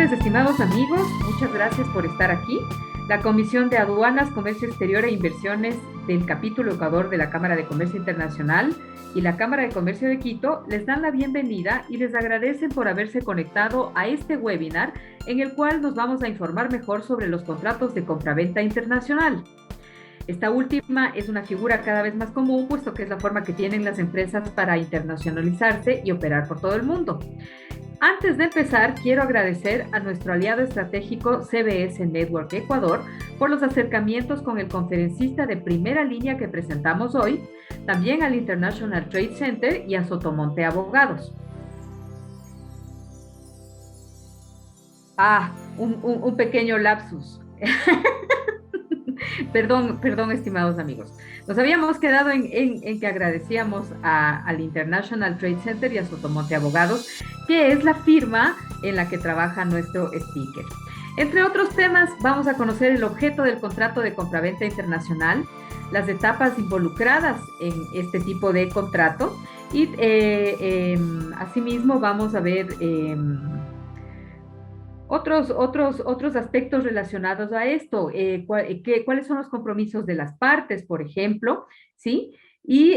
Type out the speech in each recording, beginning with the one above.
tardes, estimados amigos. Muchas gracias por estar aquí. La Comisión de Aduanas, Comercio Exterior e Inversiones del capítulo Ecuador de la Cámara de Comercio Internacional y la Cámara de Comercio de Quito les dan la bienvenida y les agradecen por haberse conectado a este webinar en el cual nos vamos a informar mejor sobre los contratos de compraventa internacional. Esta última es una figura cada vez más común, puesto que es la forma que tienen las empresas para internacionalizarse y operar por todo el mundo. Antes de empezar, quiero agradecer a nuestro aliado estratégico CBS Network Ecuador por los acercamientos con el conferencista de primera línea que presentamos hoy, también al International Trade Center y a Sotomonte Abogados. Un pequeño lapsus. Perdón, estimados amigos. Nos habíamos quedado en que agradecíamos al International Trade Center y a Sotomonte Abogados, que es la firma en la que trabaja nuestro speaker. Entre otros temas, vamos a conocer el objeto del contrato de compraventa internacional, las etapas involucradas en este tipo de contrato y asimismo vamos a ver otros aspectos relacionados a esto, cuáles son los compromisos de las partes, por ejemplo, ¿sí? Y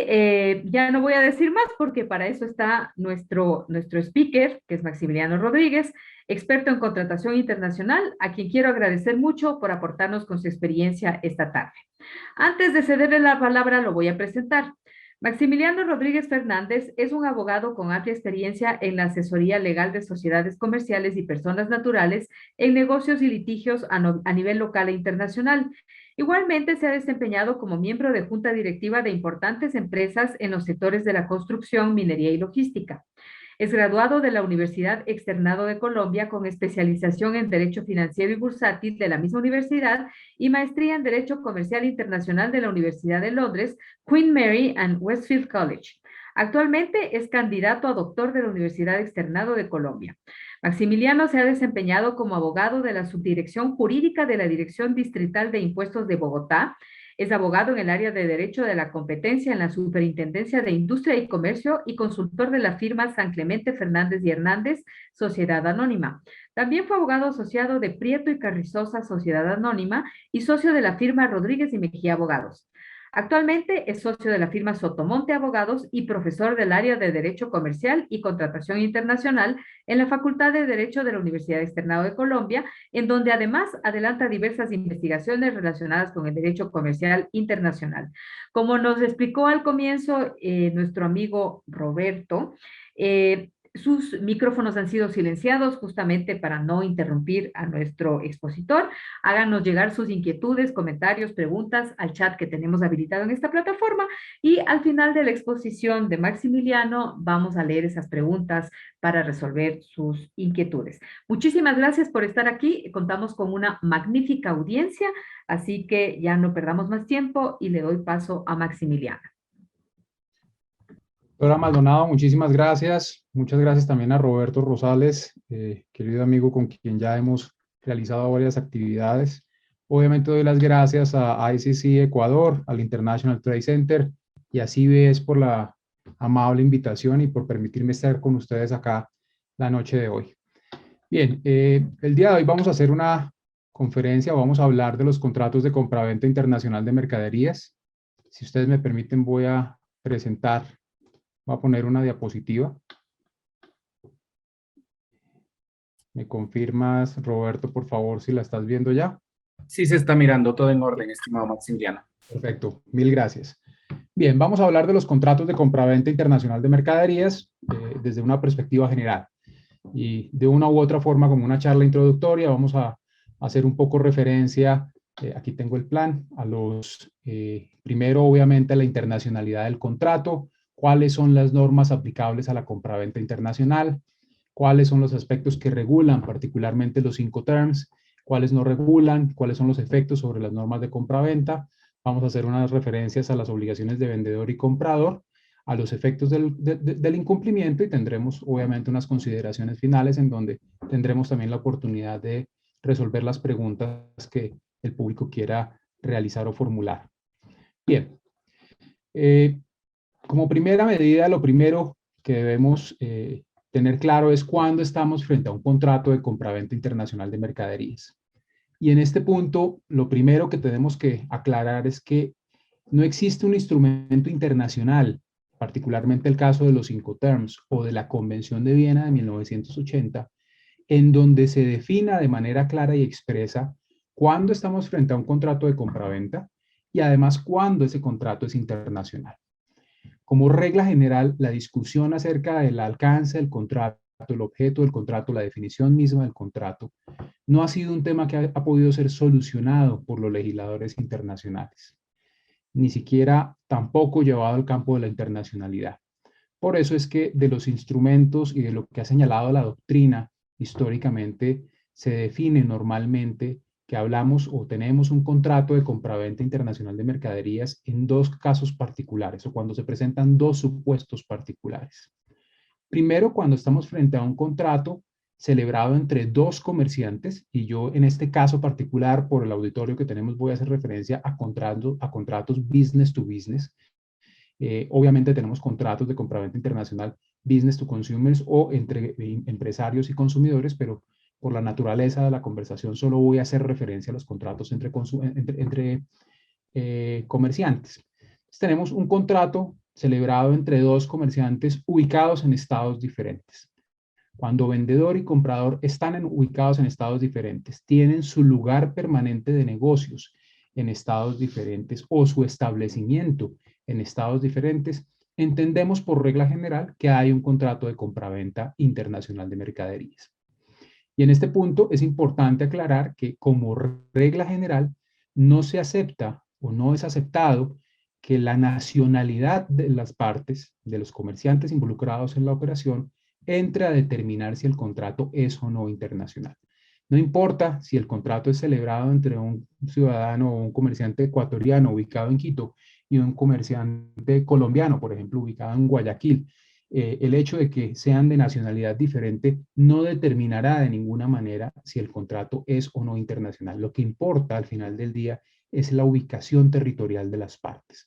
ya no voy a decir más porque para eso está nuestro speaker, que es Maximiliano Rodríguez, experto en contratación internacional, a quien quiero agradecer mucho por aportarnos con su experiencia esta tarde. Antes de cederle la palabra, lo voy a presentar. Maximiliano Rodríguez Fernández es un abogado con amplia experiencia en la asesoría legal de sociedades comerciales y personas naturales en negocios y litigios a nivel local e internacional. Igualmente se ha desempeñado como miembro de junta directiva de importantes empresas en los sectores de la construcción, minería y logística. Es graduado de la Universidad Externado de Colombia con especialización en Derecho Financiero y Bursátil de la misma universidad y maestría en Derecho Comercial Internacional de la Universidad de Londres, Queen Mary and Westfield College. Actualmente es candidato a doctor de la Universidad Externado de Colombia. Maximiliano se ha desempeñado como abogado de la Subdirección Jurídica de la Dirección Distrital de Impuestos de Bogotá. Es abogado en el área de Derecho de la Competencia en la Superintendencia de Industria y Comercio y consultor de la firma San Clemente Fernández y Hernández, Sociedad Anónima. También fue abogado asociado de Prieto y Carrizosa, Sociedad Anónima, y socio de la firma Rodríguez y Mejía Abogados. Actualmente es socio de la firma Sotomonte Abogados y profesor del área de Derecho Comercial y Contratación Internacional en la Facultad de Derecho de la Universidad Externado de Colombia, en donde además adelanta diversas investigaciones relacionadas con el derecho comercial internacional. Como nos explicó al comienzo nuestro amigo Roberto, sus micrófonos han sido silenciados justamente para no interrumpir a nuestro expositor. Háganos llegar sus inquietudes, comentarios, preguntas al chat que tenemos habilitado en esta plataforma y al final de la exposición de Maximiliano vamos a leer esas preguntas para resolver sus inquietudes. Muchísimas gracias por estar aquí. Contamos con una magnífica audiencia, así que ya no perdamos más tiempo y le doy paso a Maximiliano. Doctora Maldonado, muchísimas gracias. Muchas gracias también a Roberto Rosales, querido amigo con quien ya hemos realizado varias actividades. Obviamente doy las gracias a ICC Ecuador, al International Trade Center y a CBS por la amable invitación y por permitirme estar con ustedes acá la noche de hoy. Bien, el día de hoy vamos a hacer una conferencia, vamos a hablar de los contratos de compraventa internacional de mercaderías. Si ustedes me permiten, voy a presentar. Voy a poner una diapositiva. ¿Me confirmas, Roberto, por favor, si la estás viendo ya? Sí, se está mirando, todo en orden, estimado Maximiliano. Perfecto, mil gracias. Bien, vamos a hablar de los contratos de compraventa internacional de mercaderías desde una perspectiva general. Y de una u otra forma, como una charla introductoria, vamos a hacer un poco referencia, aquí tengo el plan, a los, primero, obviamente, a la internacionalidad del contrato, cuáles son las normas aplicables a la compraventa internacional, cuáles son los aspectos que regulan particularmente los Incoterms, cuáles no regulan, cuáles son los efectos sobre las normas de compraventa. Vamos a hacer unas referencias a las obligaciones de vendedor y comprador, a los efectos del incumplimiento y tendremos obviamente unas consideraciones finales en donde tendremos también la oportunidad de resolver las preguntas que el público quiera realizar o formular. Bien. Como primera medida, lo primero que debemos tener claro es cuándo estamos frente a un contrato de compraventa internacional de mercaderías. Y en este punto, lo primero que tenemos que aclarar es que no existe un instrumento internacional, particularmente el caso de los Incoterms o de la Convención de Viena de 1980, en donde se defina de manera clara y expresa cuándo estamos frente a un contrato de compraventa y además cuándo ese contrato es internacional. Como regla general, la discusión acerca del alcance del contrato, el objeto del contrato, la definición misma del contrato, no ha sido un tema que ha podido ser solucionado por los legisladores internacionales, ni siquiera tampoco llevado al campo de la internacionalidad. Por eso es que de los instrumentos y de lo que ha señalado la doctrina, históricamente se define normalmente que hablamos o tenemos un contrato de compraventa internacional de mercaderías en dos casos particulares o cuando se presentan dos supuestos particulares. Primero, cuando estamos frente a un contrato celebrado entre dos comerciantes, y yo en este caso particular, por el auditorio que tenemos, voy a hacer referencia a contratos business to business. Obviamente tenemos contratos de compraventa internacional business to consumers o entre empresarios y consumidores, pero por la naturaleza de la conversación solo voy a hacer referencia a los contratos entre comerciantes. Entonces, tenemos un contrato celebrado entre dos comerciantes ubicados en estados diferentes. Cuando vendedor y comprador están ubicados en estados diferentes, tienen su lugar permanente de negocios en estados diferentes o su establecimiento en estados diferentes, entendemos por regla general que hay un contrato de compraventa internacional de mercaderías. Y en este punto es importante aclarar que como regla general no se acepta o no es aceptado que la nacionalidad de las partes, de los comerciantes involucrados en la operación, entre a determinar si el contrato es o no internacional. No importa si el contrato es celebrado entre un ciudadano o un comerciante ecuatoriano ubicado en Quito y un comerciante colombiano, por ejemplo, ubicado en Guayaquil. El hecho de que sean de nacionalidad diferente no determinará de ninguna manera si el contrato es o no internacional. Lo que importa al final del día es la ubicación territorial de las partes.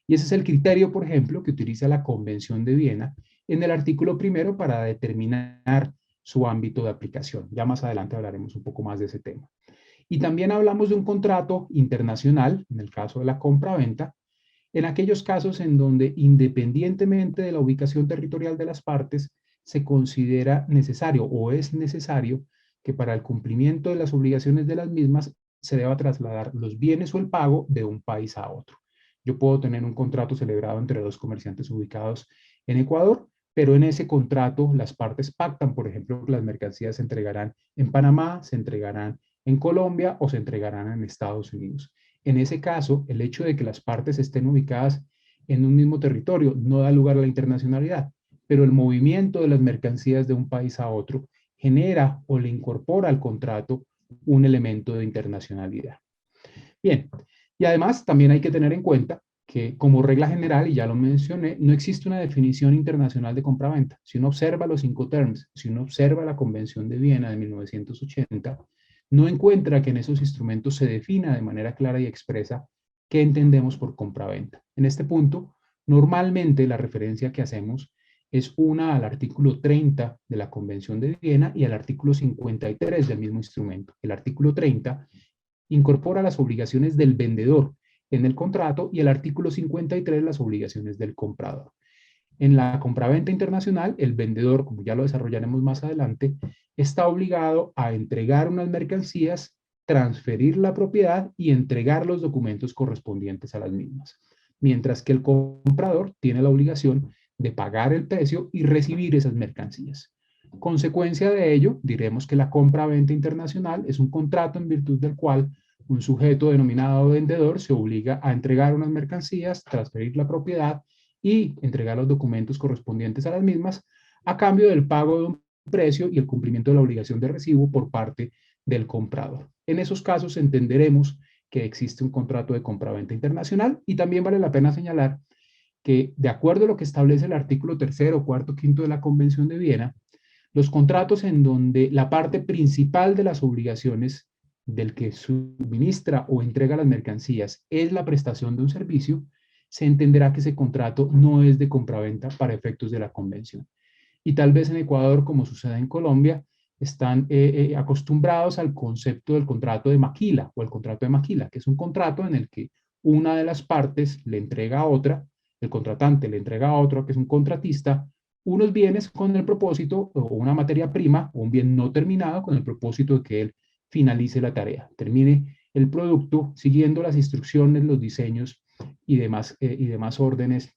Y ese es el criterio, por ejemplo, que utiliza la Convención de Viena en el artículo primero para determinar su ámbito de aplicación. Ya más adelante hablaremos un poco más de ese tema. Y también hablamos de un contrato internacional, en el caso de la compra-venta, en aquellos casos en donde, independientemente de la ubicación territorial de las partes, se considera necesario o es necesario que para el cumplimiento de las obligaciones de las mismas se deba trasladar los bienes o el pago de un país a otro. Yo puedo tener un contrato celebrado entre dos comerciantes ubicados en Ecuador, pero en ese contrato las partes pactan, por ejemplo, que las mercancías se entregarán en Panamá, se entregarán en Colombia o se entregarán en Estados Unidos. En ese caso, el hecho de que las partes estén ubicadas en un mismo territorio no da lugar a la internacionalidad, pero el movimiento de las mercancías de un país a otro genera o le incorpora al contrato un elemento de internacionalidad. Bien, y además también hay que tener en cuenta que como regla general, y ya lo mencioné, no existe una definición internacional de compraventa. Si uno observa los Incoterms, si uno observa la Convención de Viena de 1980, no encuentra que en esos instrumentos se defina de manera clara y expresa qué entendemos por compraventa. En este punto, normalmente la referencia que hacemos es una al artículo 30 de la Convención de Viena y al artículo 53 del mismo instrumento. El artículo 30 incorpora las obligaciones del vendedor en el contrato y el artículo 53 las obligaciones del comprador. En la compraventa internacional, el vendedor, como ya lo desarrollaremos más adelante, está obligado a entregar unas mercancías, transferir la propiedad y entregar los documentos correspondientes a las mismas. Mientras que el comprador tiene la obligación de pagar el precio y recibir esas mercancías. Consecuencia de ello, diremos que la compra-venta internacional es un contrato en virtud del cual un sujeto denominado vendedor se obliga a entregar unas mercancías, transferir la propiedad y entregar los documentos correspondientes a las mismas a cambio del pago de un precio y el cumplimiento de la obligación de recibo por parte del comprador. En esos casos entenderemos que existe un contrato de compra-venta internacional y también vale la pena señalar que de acuerdo a lo que establece el artículo 3º, 4º, 5º de la Convención de Viena, los contratos en donde la parte principal de las obligaciones del que suministra o entrega las mercancías es la prestación de un servicio, se entenderá que ese contrato no es de compraventa para efectos de la convención. y tal vez en Ecuador, como sucede en Colombia, están acostumbrados al concepto del contrato de maquila o el contrato de maquila, que es un contrato en el que una de las partes le entrega a otra, el contratante le entrega a otro, que es un contratista, unos bienes con el propósito, o una materia prima, o un bien no terminado con el propósito de que él finalice la tarea, termine el producto siguiendo las instrucciones, los diseños y demás órdenes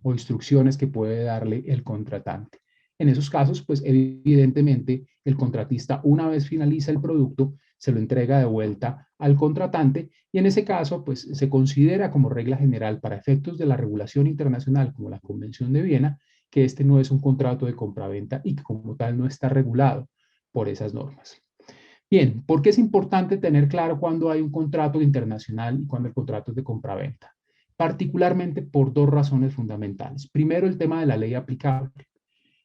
o instrucciones que puede darle el contratante. En esos casos, pues evidentemente el contratista, una vez finaliza el producto, se lo entrega de vuelta al contratante y en ese caso, pues se considera como regla general para efectos de la regulación internacional, como la Convención de Viena, que este no es un contrato de compraventa y que como tal no está regulado por esas normas. Bien, ¿por qué es importante tener claro cuándo hay un contrato internacional y cuándo el contrato es de compraventa? Particularmente por dos razones fundamentales. Primero, el tema de la ley aplicable.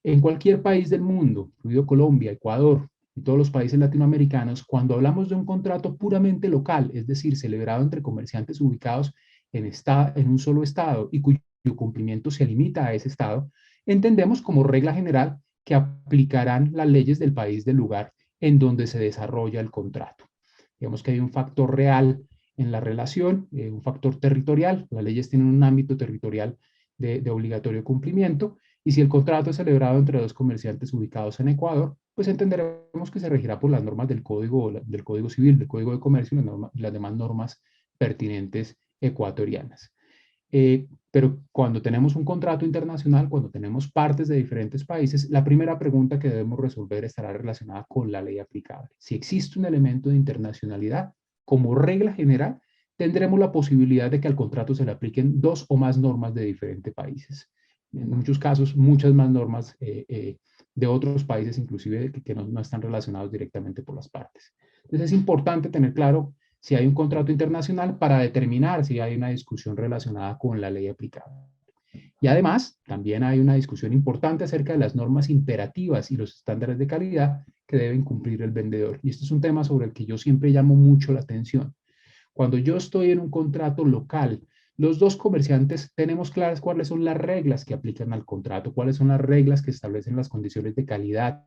En cualquier país del mundo, incluido Colombia, Ecuador y todos los países latinoamericanos, cuando hablamos de un contrato puramente local, es decir, celebrado entre comerciantes ubicados en un solo estado y cuyo cumplimiento se limita a ese estado, entendemos como regla general que aplicarán las leyes del país del lugar en donde se desarrolla el contrato. Digamos que hay un factor real en la relación, un factor territorial. Las leyes tienen un ámbito territorial de obligatorio cumplimiento y si el contrato es celebrado entre dos comerciantes ubicados en Ecuador, pues entenderemos que se regirá por las normas del Código Civil, del Código de Comercio y las demás normas pertinentes ecuatorianas. Pero cuando tenemos un contrato internacional, cuando tenemos partes de diferentes países, la primera pregunta que debemos resolver estará relacionada con la ley aplicable. Si existe un elemento de internacionalidad, como regla general, tendremos la posibilidad de que al contrato se le apliquen dos o más normas de diferentes países. En muchos casos, muchas más normas de otros países, inclusive que no están relacionados directamente por las partes. Entonces es importante tener claro si hay un contrato internacional para determinar si hay una discusión relacionada con la ley aplicable. Y además, también hay una discusión importante acerca de las normas imperativas y los estándares de calidad que deben cumplir el vendedor. Y este es un tema sobre el que yo siempre llamo mucho la atención. Cuando yo estoy en un contrato local, los dos comerciantes tenemos claras cuáles son las reglas que aplican al contrato, cuáles son las reglas que establecen las condiciones de calidad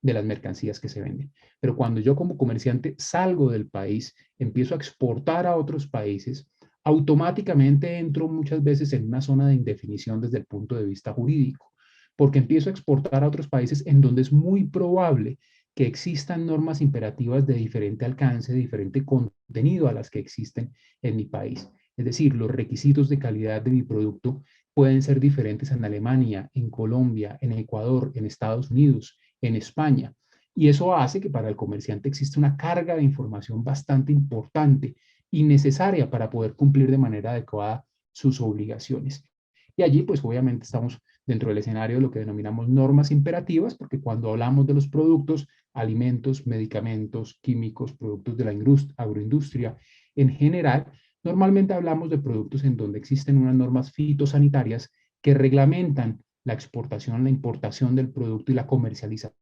de las mercancías que se venden. Pero cuando yo como comerciante salgo del país, empiezo a exportar a otros países, automáticamente entro muchas veces en una zona de indefinición desde el punto de vista jurídico, porque empiezo a exportar a otros países en donde es muy probable que existan normas imperativas de diferente alcance, de diferente contenido a las que existen en mi país. Es decir, los requisitos de calidad de mi producto pueden ser diferentes en Alemania, en Colombia, en Ecuador, en Estados Unidos, en España. Y eso hace que para el comerciante exista una carga de información bastante importante y necesaria para poder cumplir de manera adecuada sus obligaciones. Y allí, pues obviamente estamos dentro del escenario de lo que denominamos normas imperativas, porque cuando hablamos de los productos, alimentos, medicamentos, químicos, productos de la agroindustria en general, normalmente hablamos de productos en donde existen unas normas fitosanitarias que reglamentan la exportación, la importación del producto y la comercialización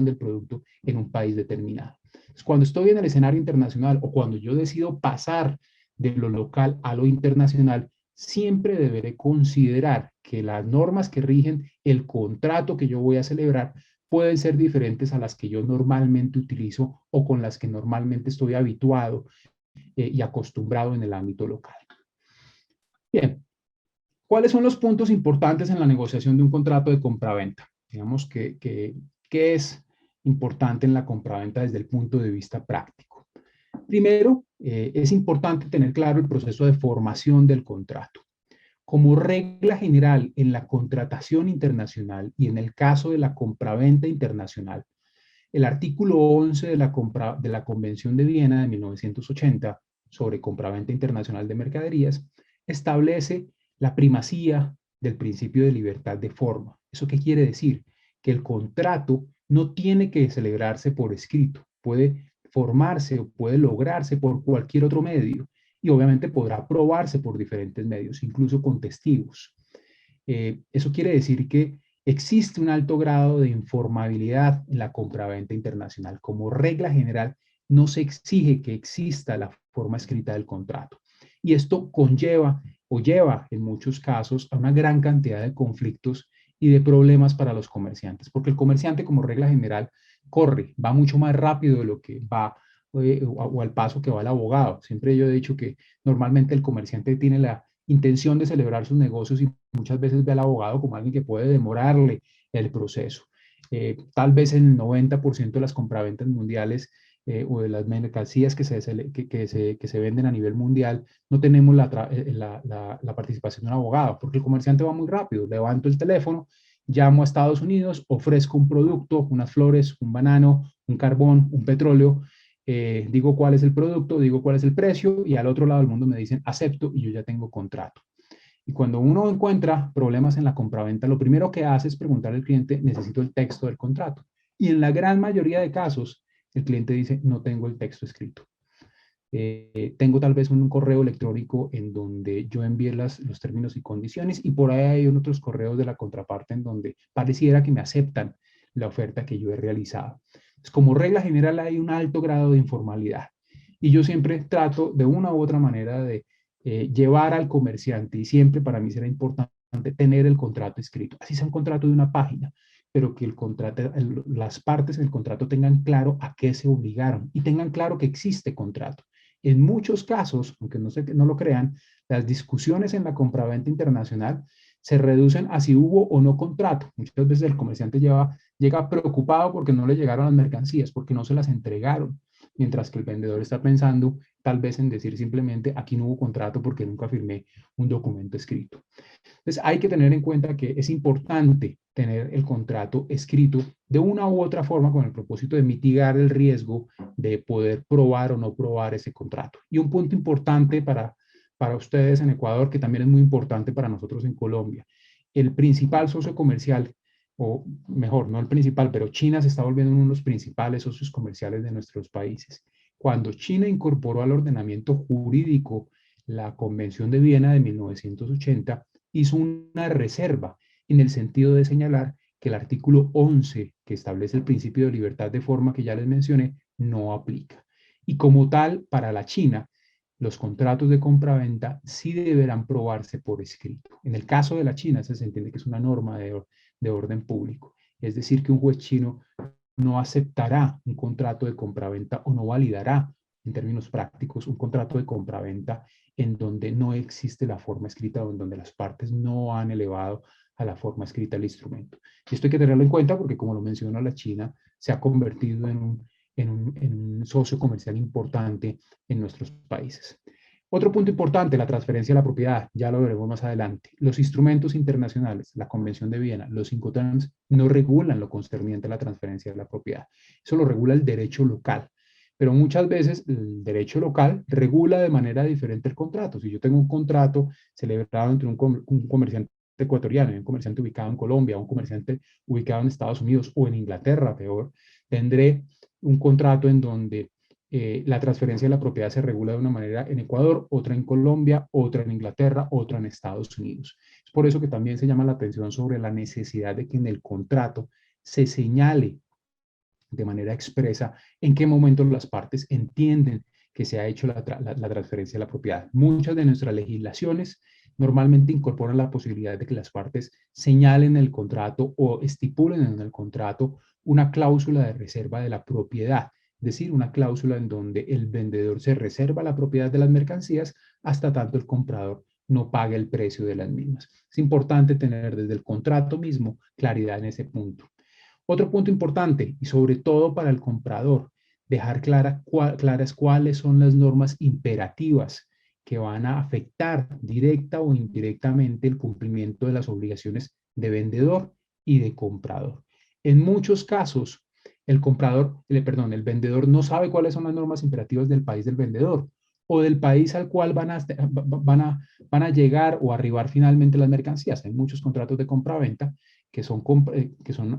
del producto en un país determinado. Entonces, cuando estoy en el escenario internacional o cuando yo decido pasar de lo local a lo internacional, siempre deberé considerar que las normas que rigen el contrato que yo voy a celebrar pueden ser diferentes a las que yo normalmente utilizo o con las que normalmente estoy habituado y acostumbrado en el ámbito local. Bien, ¿cuáles son los puntos importantes en la negociación de un contrato de compraventa? Digamos que es importante en la compraventa desde el punto de vista práctico. Primero, es importante tener claro el proceso de formación del contrato. Como regla general en la contratación internacional y en el caso de la compraventa internacional, el artículo 11 de la Convención de Viena de 1980 sobre compraventa internacional de mercaderías establece la primacía del principio de libertad de forma. ¿Eso qué quiere decir? Que el contrato no tiene que celebrarse por escrito, puede formarse o puede lograrse por cualquier otro medio y obviamente podrá probarse por diferentes medios, incluso con testigos. Eso quiere decir que existe un alto grado de informabilidad en la compraventa internacional. Como regla general, no se exige que exista la forma escrita del contrato. Y esto conlleva o lleva en muchos casos a una gran cantidad de conflictos y de problemas para los comerciantes, porque el comerciante como regla general corre, va mucho más rápido de lo que va o al paso que va el abogado. Siempre yo he dicho que normalmente el comerciante tiene la intención de celebrar sus negocios y muchas veces ve al abogado como alguien que puede demorarle el proceso. Tal vez el 90% de las compraventas mundiales o de las mercancías que se venden a nivel mundial, no tenemos la participación de un abogado, porque el comerciante va muy rápido. Levanto el teléfono, llamo a Estados Unidos, ofrezco un producto, unas flores, un banano, un carbón, un petróleo, digo cuál es el producto, digo cuál es el precio y al otro lado del mundo me dicen acepto y yo ya tengo contrato. Y cuando uno encuentra problemas en la compraventa, lo primero que hace es preguntarle al cliente, necesito el texto del contrato. Y en la gran mayoría de casos, el cliente dice, no tengo el texto escrito. Tengo tal vez un correo electrónico en donde yo envié los términos y condiciones y por ahí hay otros correos de la contraparte en donde pareciera que me aceptan la oferta que yo he realizado. Entonces, como regla general hay un alto grado de informalidad y yo siempre trato de una u otra manera de llevar al comerciante y siempre para mí será importante tener el contrato escrito, así sea un contrato de una página, pero que las partes del contrato tengan claro a qué se obligaron y tengan claro que existe contrato. En muchos casos, aunque no lo crean, las discusiones en la compraventa internacional se reducen a si hubo o no contrato. Muchas veces el comerciante llega preocupado porque no le llegaron las mercancías, porque no se las entregaron, mientras que el vendedor está pensando tal vez en decir simplemente aquí no hubo contrato porque nunca firmé un documento escrito. Entonces hay que tener en cuenta que es importante tener el contrato escrito de una u otra forma con el propósito de mitigar el riesgo de poder probar o no probar ese contrato. Y un punto importante para ustedes en Ecuador, que también es muy importante para nosotros en Colombia, el principal socio comercial, o mejor, no el principal, pero China se está volviendo uno de los principales socios comerciales de nuestros países. Cuando China incorporó al ordenamiento jurídico la Convención de Viena de 1980, hizo una reserva en el sentido de señalar que el artículo 11, que establece el principio de libertad de forma que ya les mencioné, no aplica. Y como tal, para la China, los contratos de compraventa sí deberán probarse por escrito. En el caso de la China, se entiende que es una norma de orden público. Es decir, que un juez chino no aceptará un contrato de compraventa o no validará, en términos prácticos, un contrato de compraventa en donde no existe la forma escrita o en donde las partes no han elevado a la forma escrita el instrumento. Y esto hay que tenerlo en cuenta porque, como lo mencionó, la China se ha convertido en un socio comercial importante en nuestros países. Otro punto importante, la transferencia de la propiedad, ya lo veremos más adelante. Los instrumentos internacionales, la Convención de Viena, los Incoterms, no regulan lo concerniente a la transferencia de la propiedad. Eso lo regula el derecho local. Pero muchas veces el derecho local regula de manera diferente el contrato. Si yo tengo un contrato celebrado entre un comerciante ecuatoriano y un comerciante ubicado en Colombia, un comerciante ubicado en Estados Unidos o en Inglaterra, peor, tendré un contrato en donde la transferencia de la propiedad se regula de una manera en Ecuador, otra en Colombia, otra en Inglaterra, otra en Estados Unidos. Es por eso que también se llama la atención sobre la necesidad de que en el contrato se señale de manera expresa en qué momento las partes entienden que se ha hecho la transferencia de la propiedad. Muchas de nuestras legislaciones normalmente incorporan la posibilidad de que las partes señalen en el contrato o estipulen en el contrato una cláusula de reserva de la propiedad, es decir, una cláusula en donde el vendedor se reserva la propiedad de las mercancías hasta tanto el comprador no pague el precio de las mismas. Es importante tener desde el contrato mismo claridad en ese punto. Otro punto importante, y sobre todo para el comprador, dejar claras cuáles son las normas imperativas que van a afectar directa o indirectamente el cumplimiento de las obligaciones de vendedor y de comprador. En muchos casos, el vendedor no sabe cuáles son las normas imperativas del país del vendedor o del país al cual van a llegar o arribar finalmente las mercancías. Hay muchos contratos de compra-venta que son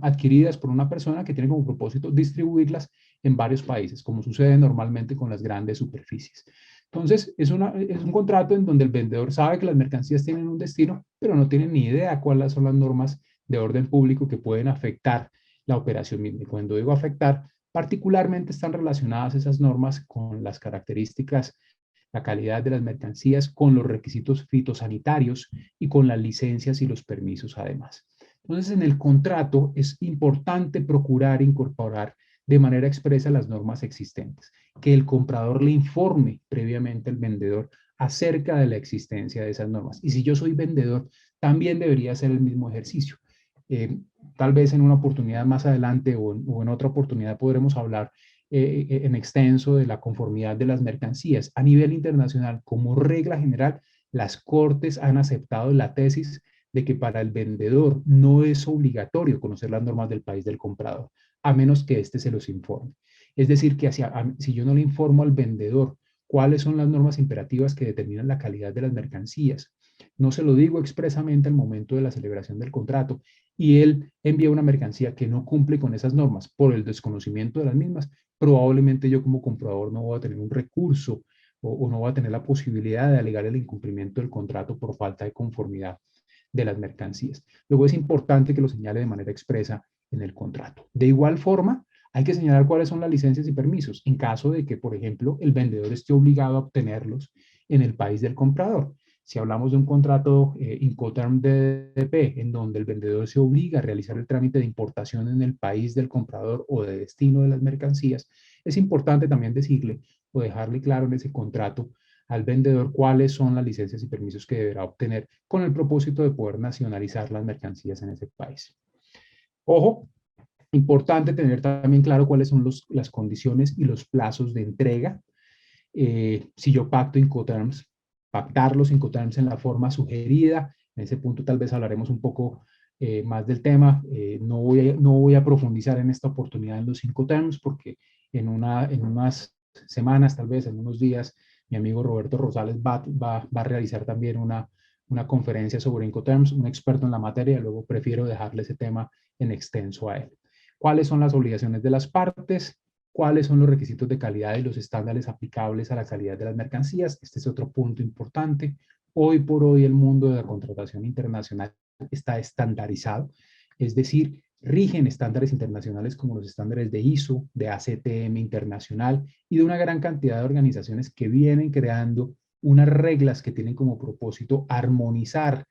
adquiridas por una persona que tiene como propósito distribuirlas en varios países, como sucede normalmente con las grandes superficies. Entonces, es un contrato en donde el vendedor sabe que las mercancías tienen un destino, pero no tiene ni idea cuáles son las normas de orden público que pueden afectar la operación misma. Y cuando digo afectar, particularmente están relacionadas esas normas con las características, la calidad de las mercancías, con los requisitos fitosanitarios y con las licencias y los permisos además. Entonces, en el contrato es importante procurar incorporar de manera expresa las normas existentes, que el comprador le informe previamente al vendedor acerca de la existencia de esas normas. Y si yo soy vendedor, también debería hacer el mismo ejercicio. Tal vez en una oportunidad más adelante o en otra oportunidad podremos hablar en extenso de la conformidad de las mercancías. A nivel internacional, como regla general, las cortes han aceptado la tesis de que para el vendedor no es obligatorio conocer las normas del país del comprador, a menos que éste se los informe. Es decir, que si yo no le informo al vendedor cuáles son las normas imperativas que determinan la calidad de las mercancías, no se lo digo expresamente al momento de la celebración del contrato y él envía una mercancía que no cumple con esas normas por el desconocimiento de las mismas, probablemente yo como comprador no voy a tener un recurso o no voy a tener la posibilidad de alegar el incumplimiento del contrato por falta de conformidad de las mercancías. Luego es importante que lo señale de manera expresa en el contrato. De igual forma, hay que señalar cuáles son las licencias y permisos en caso de que, por ejemplo, el vendedor esté obligado a obtenerlos en el país del comprador. Si hablamos de un contrato Incoterm DDP, en donde el vendedor se obliga a realizar el trámite de importación en el país del comprador o de destino de las mercancías, es importante también decirle o dejarle claro en ese contrato al vendedor cuáles son las licencias y permisos que deberá obtener con el propósito de poder nacionalizar las mercancías en ese país. Ojo, importante tener también claro cuáles son las condiciones y los plazos de entrega. Si yo pacto Incoterms, pactar los Incoterms en la forma sugerida. En ese punto tal vez hablaremos un poco más del tema. No voy a profundizar en esta oportunidad en los Incoterms porque en unas semanas, tal vez en unos días, mi amigo Roberto Rosales va a realizar también una conferencia sobre Incoterms, un experto en la materia, luego prefiero dejarle ese tema en extenso a él. ¿Cuáles son las obligaciones de las partes? ¿Cuáles son los requisitos de calidad y los estándares aplicables a la calidad de las mercancías? Este es otro punto importante. Hoy por hoy el mundo de la contratación internacional está estandarizado, es decir, rigen estándares internacionales como los estándares de ISO, de ACTM internacional y de una gran cantidad de organizaciones que vienen creando unas reglas que tienen como propósito armonizar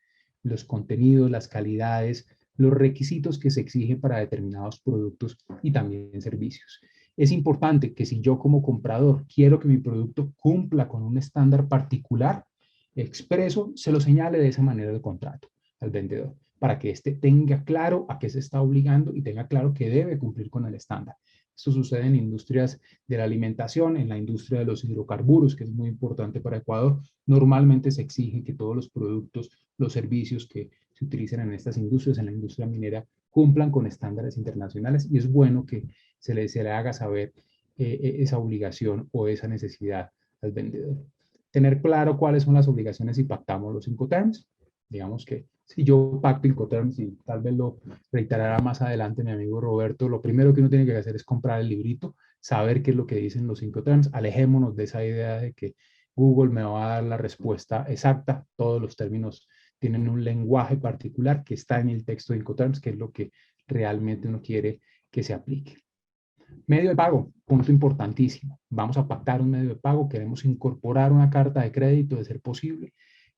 los contenidos, las calidades, los requisitos que se exigen para determinados productos y también servicios. Es importante que si yo como comprador quiero que mi producto cumpla con un estándar particular, expreso, se lo señale de esa manera el contrato al vendedor, para que éste tenga claro a qué se está obligando y tenga claro que debe cumplir con el estándar. Esto sucede en industrias de la alimentación, en la industria de los hidrocarburos, que es muy importante para Ecuador. Normalmente se exige que todos los productos, los servicios que se utilizan en estas industrias, en la industria minera, cumplan con estándares internacionales y es bueno que se le haga saber esa obligación o esa necesidad al vendedor. Tener claro cuáles son las obligaciones si pactamos los Incoterms. Digamos que si yo pacto Incoterms, y tal vez lo reiterará más adelante mi amigo Roberto, lo primero que uno tiene que hacer es comprar el librito, saber qué es lo que dicen los Incoterms. Alejémonos de esa idea de que Google me va a dar la respuesta exacta. Todos los términos tienen un lenguaje particular que está en el texto de Incoterms, que es lo que realmente uno quiere que se aplique. Medio de pago, punto importantísimo. Vamos a pactar un medio de pago, queremos incorporar una carta de crédito de ser posible.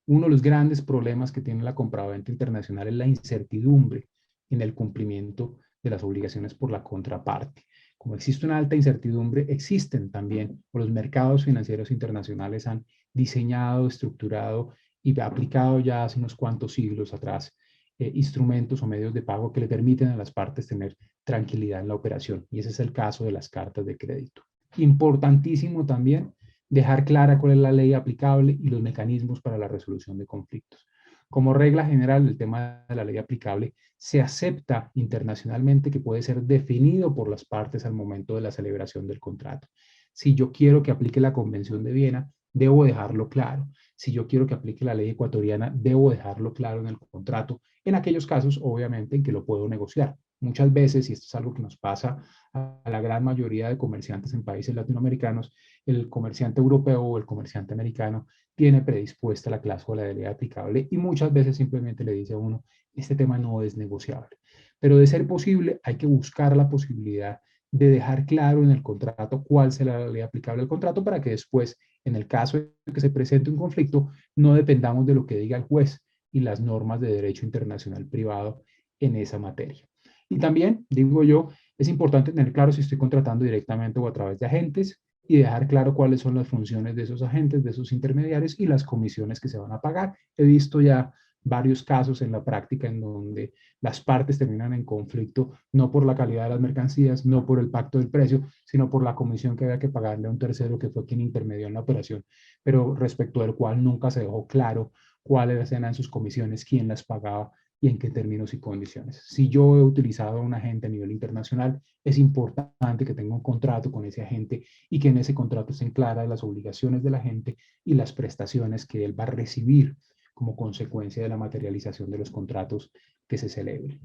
Uno de los grandes problemas que tiene la compraventa internacional es la incertidumbre en el cumplimiento de las obligaciones por la contraparte. Como existe una alta incertidumbre, existen también, o los mercados financieros internacionales han diseñado, estructurado y aplicado ya hace unos cuantos siglos atrás instrumentos o medios de pago que le permiten a las partes tener tranquilidad en la operación. Y ese es el caso de las cartas de crédito. Importantísimo también dejar clara cuál es la ley aplicable y los mecanismos para la resolución de conflictos. Como regla general, el tema de la ley aplicable se acepta internacionalmente que puede ser definido por las partes al momento de la celebración del contrato. Si yo quiero que aplique la Convención de Viena, debo dejarlo claro. Si yo quiero que aplique la ley ecuatoriana, debo dejarlo claro en el contrato, en aquellos casos, obviamente, en que lo puedo negociar. Muchas veces, y esto es algo que nos pasa a la gran mayoría de comerciantes en países latinoamericanos, el comerciante europeo o el comerciante americano tiene predispuesta la cláusula de ley aplicable y muchas veces simplemente le dice a uno, este tema no es negociable. Pero de ser posible, hay que buscar la posibilidad de dejar claro en el contrato cuál será la ley aplicable al contrato para que después, en el caso de que se presente un conflicto, no dependamos de lo que diga el juez y las normas de derecho internacional privado en esa materia. Y también, digo yo, es importante tener claro si estoy contratando directamente o a través de agentes y dejar claro cuáles son las funciones de esos agentes, de esos intermediarios y las comisiones que se van a pagar. He visto ya varios casos en la práctica en donde las partes terminan en conflicto, no por la calidad de las mercancías, no por el pacto del precio, sino por la comisión que había que pagarle a un tercero que fue quien intermedió en la operación, pero respecto del cual nunca se dejó claro cuáles eran sus comisiones, quién las pagaba y en qué términos y condiciones. Si yo he utilizado a un agente a nivel internacional, es importante que tenga un contrato con ese agente y que en ese contrato estén claras las obligaciones del agente y las prestaciones que él va a recibir como consecuencia de la materialización de los contratos que se celebren.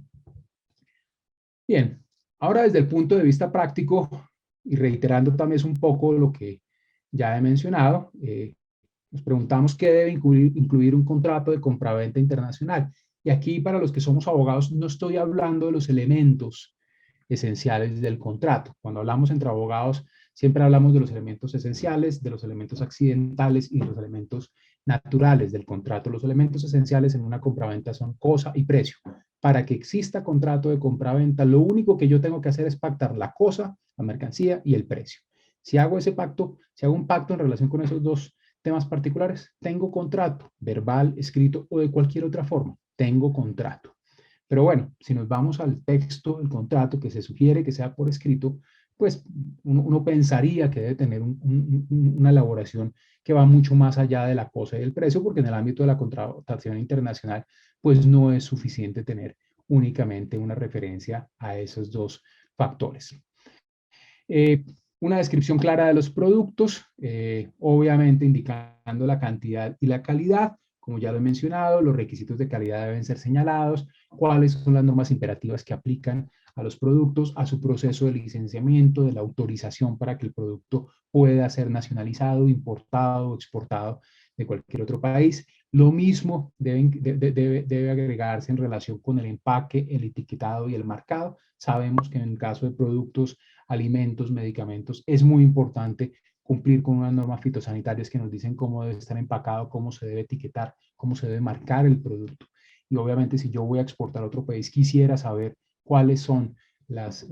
Bien, ahora desde el punto de vista práctico y reiterando también un poco lo que ya he mencionado, nos preguntamos qué debe incluir un contrato de compraventa internacional. Y aquí, para los que somos abogados, no estoy hablando de los elementos esenciales del contrato. Cuando hablamos entre abogados, siempre hablamos de los elementos esenciales, de los elementos accidentales y de los elementos naturales del contrato. Los elementos esenciales en una compraventa son cosa y precio. Para que exista contrato de compraventa, lo único que yo tengo que hacer es pactar la cosa, la mercancía y el precio. Si hago ese pacto, si hago un pacto en relación con esos dos temas particulares, tengo contrato, verbal, escrito o de cualquier otra forma, tengo contrato. Pero bueno, si nos vamos al texto del contrato que se sugiere que sea por escrito, pues uno pensaría que debe tener una elaboración que va mucho más allá de la cosa y del precio, porque en el ámbito de la contratación internacional, pues no es suficiente tener únicamente una referencia a esos dos factores. Una descripción clara de los productos, obviamente indicando la cantidad y la calidad, como ya lo he mencionado, los requisitos de calidad deben ser señalados, cuáles son las normas imperativas que aplican a los productos, a su proceso de licenciamiento, de la autorización para que el producto pueda ser nacionalizado, importado o exportado de cualquier otro país. Lo mismo debe agregarse en relación con el empaque, el etiquetado y el marcado. Sabemos que en el caso de productos, alimentos, medicamentos, es muy importante cumplir con unas normas fitosanitarias que nos dicen cómo debe estar empacado, cómo se debe etiquetar, cómo se debe marcar el producto. Y obviamente si yo voy a exportar a otro país, quisiera saber cuáles son las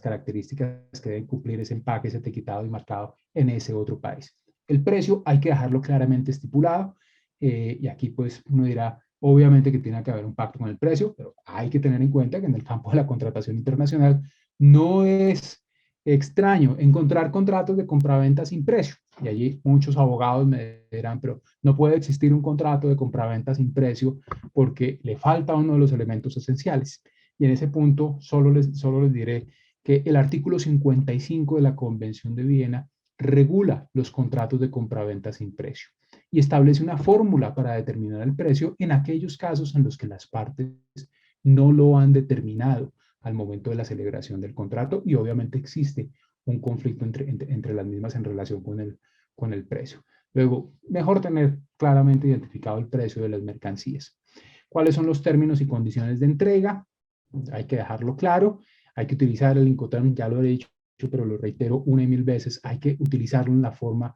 características que deben cumplir ese empaque, ese etiquetado y marcado en ese otro país. El precio hay que dejarlo claramente estipulado y aquí pues uno dirá, obviamente que tiene que haber un pacto con el precio, pero hay que tener en cuenta que en el campo de la contratación internacional no es extraño encontrar contratos de compraventa sin precio. Y allí muchos abogados me dirán, pero no puede existir un contrato de compraventa sin precio porque le falta uno de los elementos esenciales. Y en ese punto solo les diré que el artículo 55 de la Convención de Viena regula los contratos de compraventa sin precio y establece una fórmula para determinar el precio en aquellos casos en los que las partes no lo han determinado al momento de la celebración del contrato y obviamente existe un conflicto entre las mismas en relación con el precio. Luego, mejor tener claramente identificado el precio de las mercancías. ¿Cuáles son los términos y condiciones de entrega? Hay que dejarlo claro. Hay que utilizar el Incoterm, ya lo he dicho, pero lo reitero una y mil veces, hay que utilizarlo en la forma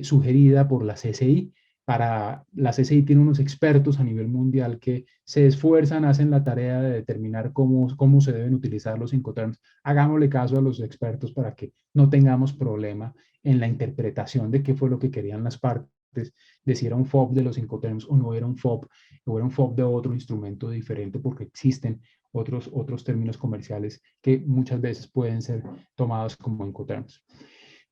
sugerida por la CCI. La CCI tiene unos expertos a nivel mundial que se esfuerzan, hacen la tarea de determinar cómo se deben utilizar los Incoterms. Hagámosle caso a los expertos para que no tengamos problema en la interpretación de qué fue lo que querían las partes, de si era un FOB de los Incoterms o no era un FOB, o era un FOB de otro instrumento diferente, porque existen otros términos comerciales que muchas veces pueden ser tomados como Incoterms.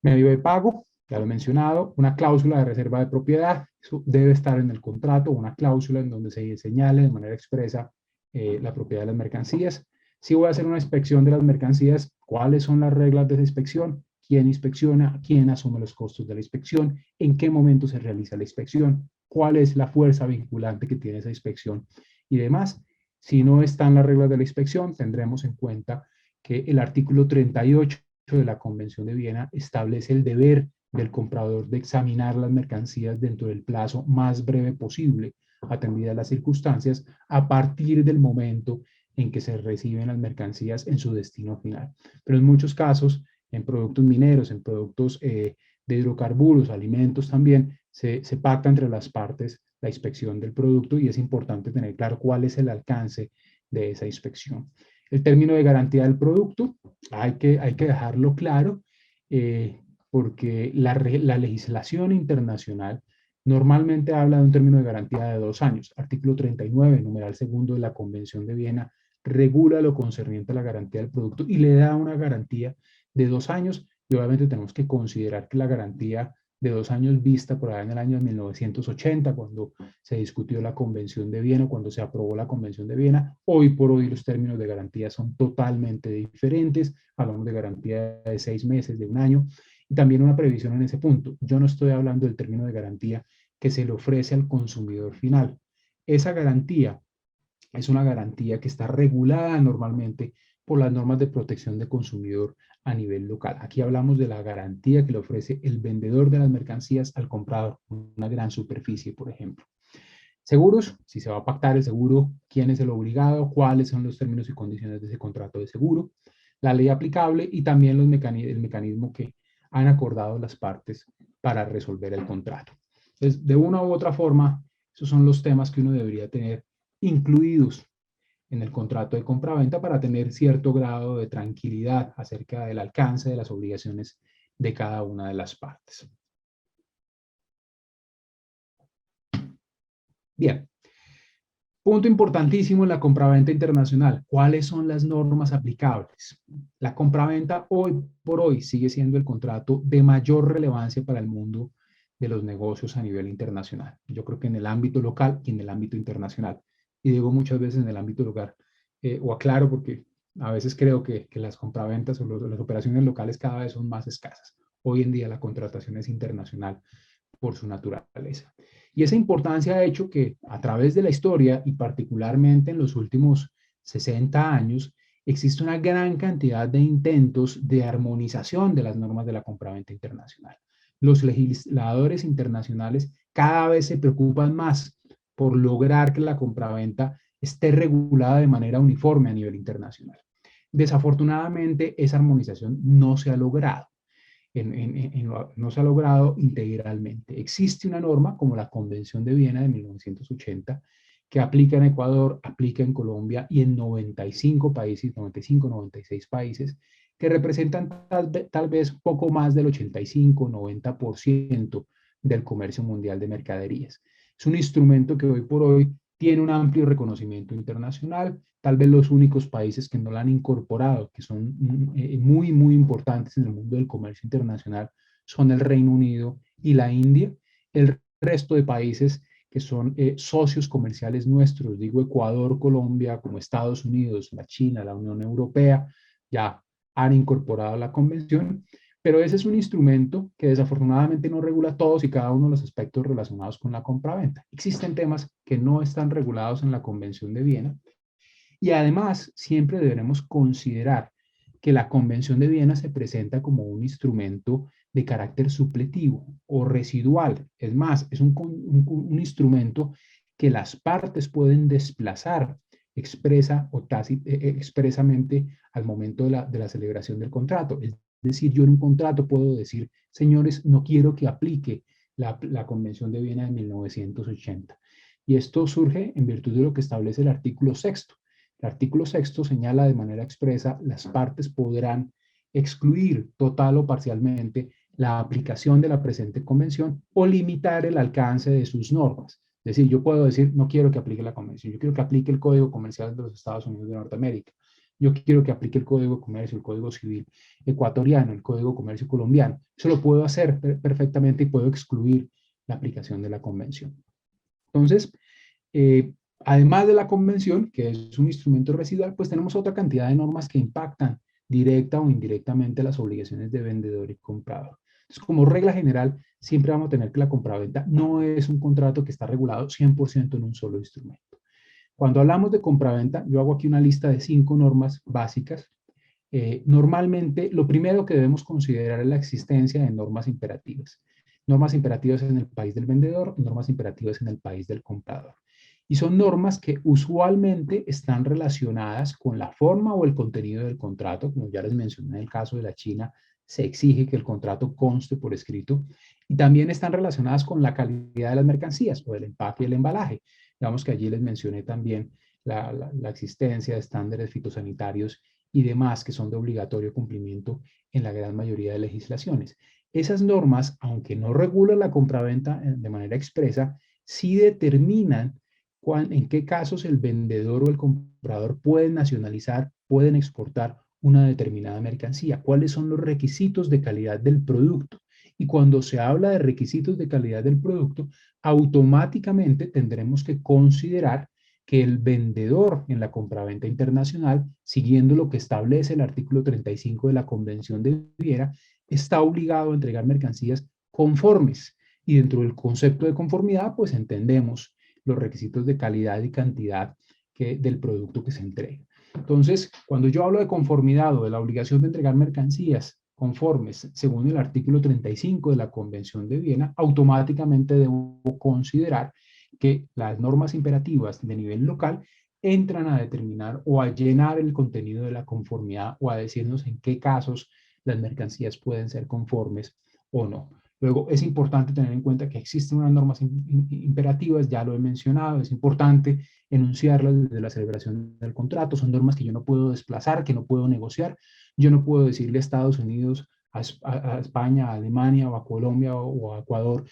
Medio de pago, ya lo he mencionado, una cláusula de reserva de propiedad, eso debe estar en el contrato, una cláusula en donde se señale de manera expresa la propiedad de las mercancías. Si voy a hacer una inspección de las mercancías, ¿cuáles son las reglas de esa inspección? ¿Quién inspecciona? ¿Quién asume los costos de la inspección? ¿En qué momento se realiza la inspección? ¿Cuál es la fuerza vinculante que tiene esa inspección? Y demás. Si no están las reglas de la inspección, tendremos en cuenta que el artículo 38 de la Convención de Viena establece el deber del comprador de examinar las mercancías dentro del plazo más breve posible, atendidas las circunstancias, a partir del momento en que se reciben las mercancías en su destino final. Pero en muchos casos, en productos mineros, en productos de hidrocarburos, alimentos también, se pacta entre las partes la inspección del producto y es importante tener claro cuál es el alcance de esa inspección. El término de garantía del producto, hay que dejarlo claro, porque la legislación internacional normalmente habla de un término de garantía de 2 años. Artículo 39, numeral segundo de la Convención de Viena, regula lo concerniente a la garantía del producto y le da una garantía de 2 años, y obviamente tenemos que considerar que la garantía de 2 años vista por allá en el año 1980, cuando se discutió la Convención de Viena, cuando se aprobó la Convención de Viena, hoy por hoy los términos de garantía son totalmente diferentes, hablamos de garantía de 6 meses, de 1 año, y también una previsión en ese punto. Yo no estoy hablando del término de garantía que se le ofrece al consumidor final. Esa garantía es una garantía que está regulada normalmente por las normas de protección de consumidor a nivel local. Aquí hablamos de la garantía que le ofrece el vendedor de las mercancías al comprador, una gran superficie, por ejemplo. Seguros, si se va a pactar el seguro, quién es el obligado, cuáles son los términos y condiciones de ese contrato de seguro, la ley aplicable y también el mecanismo que han acordado las partes para resolver el contrato. Entonces, de una u otra forma, esos son los temas que uno debería tener incluidos en el contrato de compraventa para tener cierto grado de tranquilidad acerca del alcance de las obligaciones de cada una de las partes. Bien, punto importantísimo en la compraventa internacional. ¿Cuáles son las normas aplicables? La compraventa hoy por hoy sigue siendo el contrato de mayor relevancia para el mundo de los negocios a nivel internacional. Yo creo que en el ámbito local y en el ámbito internacional. Y digo muchas veces en el ámbito local, o aclaro porque a veces creo que las compraventas o las operaciones locales cada vez son más escasas. Hoy en día la contratación es internacional por su naturaleza. Y esa importancia ha hecho que a través de la historia y particularmente en los últimos 60 años, existe una gran cantidad de intentos de armonización de las normas de la compraventa internacional. Los legisladores internacionales cada vez se preocupan más por lograr que la compraventa esté regulada de manera uniforme a nivel internacional. Desafortunadamente, esa armonización no se ha logrado. No se ha logrado integralmente. Existe una norma como la Convención de Viena de 1980 que aplica en Ecuador, aplica en Colombia y en 95 países, 95, 96 países, que representan tal vez poco más del 85-90% del comercio mundial de mercaderías. Es un instrumento que hoy por hoy tiene un amplio reconocimiento internacional. Tal vez los únicos países que no la han incorporado, que son muy, muy importantes en el mundo del comercio internacional, son el Reino Unido y la India. El resto de países que son socios comerciales nuestros, digo Ecuador, Colombia, como Estados Unidos, la China, la Unión Europea, ya han incorporado la convención, pero ese es un instrumento que desafortunadamente no regula todos y cada uno de los aspectos relacionados con la compraventa. Existen temas que no están regulados en la Convención de Viena y además siempre deberemos considerar que la Convención de Viena se presenta como un instrumento de carácter supletivo o residual. Es más, es un instrumento que las partes pueden desplazar expresamente al momento de la celebración del contrato. Es decir, yo en un contrato puedo decir, señores, no quiero que aplique la Convención de Viena de 1980. Y esto surge en virtud de lo que establece el artículo 6. El artículo 6 señala de manera expresa, las partes podrán excluir total o parcialmente la aplicación de la presente convención o limitar el alcance de sus normas. Es decir, yo puedo decir, no quiero que aplique la convención, yo quiero que aplique el Código Comercial de los Estados Unidos de Norteamérica, yo quiero que aplique el Código de Comercio, el Código Civil ecuatoriano, el Código de Comercio colombiano. Eso lo puedo hacer perfectamente y puedo excluir la aplicación de la convención. Entonces, además de la convención, que es un instrumento residual, pues tenemos otra cantidad de normas que impactan directa o indirectamente las obligaciones de vendedor y comprador. Entonces, como regla general, siempre vamos a tener que la compraventa no es un contrato que está regulado 100% en un solo instrumento. Cuando hablamos de compraventa, yo hago aquí una lista de 5 normas básicas. Normalmente, lo primero que debemos considerar es la existencia de normas imperativas. Normas imperativas en el país del vendedor, normas imperativas en el país del comprador. Y son normas que usualmente están relacionadas con la forma o el contenido del contrato. Como ya les mencioné en el caso de la China, se exige que el contrato conste por escrito. Y también están relacionadas con la calidad de las mercancías o el empaque y el embalaje. Digamos que allí les mencioné también la existencia de estándares fitosanitarios y demás que son de obligatorio cumplimiento en la gran mayoría de legislaciones. Esas normas, aunque no regulan la compraventa de manera expresa, sí determinan en qué casos el vendedor o el comprador pueden nacionalizar, pueden exportar una determinada mercancía, cuáles son los requisitos de calidad del producto. Y cuando se habla de requisitos de calidad del producto, automáticamente tendremos que considerar que el vendedor en la compraventa internacional, siguiendo lo que establece el artículo 35 de la Convención de Viena, está obligado a entregar mercancías conformes. Y dentro del concepto de conformidad, pues entendemos los requisitos de calidad y cantidad del producto que se entrega. Entonces, cuando yo hablo de conformidad o de la obligación de entregar mercancías conformes según el artículo 35 de la Convención de Viena, automáticamente debo considerar que las normas imperativas de nivel local entran a determinar o a llenar el contenido de la conformidad o a decirnos en qué casos las mercancías pueden ser conformes o no. Luego, es importante tener en cuenta que existen unas normas imperativas, ya lo he mencionado, es importante enunciarlas desde la celebración del contrato, son normas que yo no puedo desplazar, que no puedo negociar, yo no puedo decirle a Estados Unidos, a España, a Alemania o a Colombia o a Ecuador,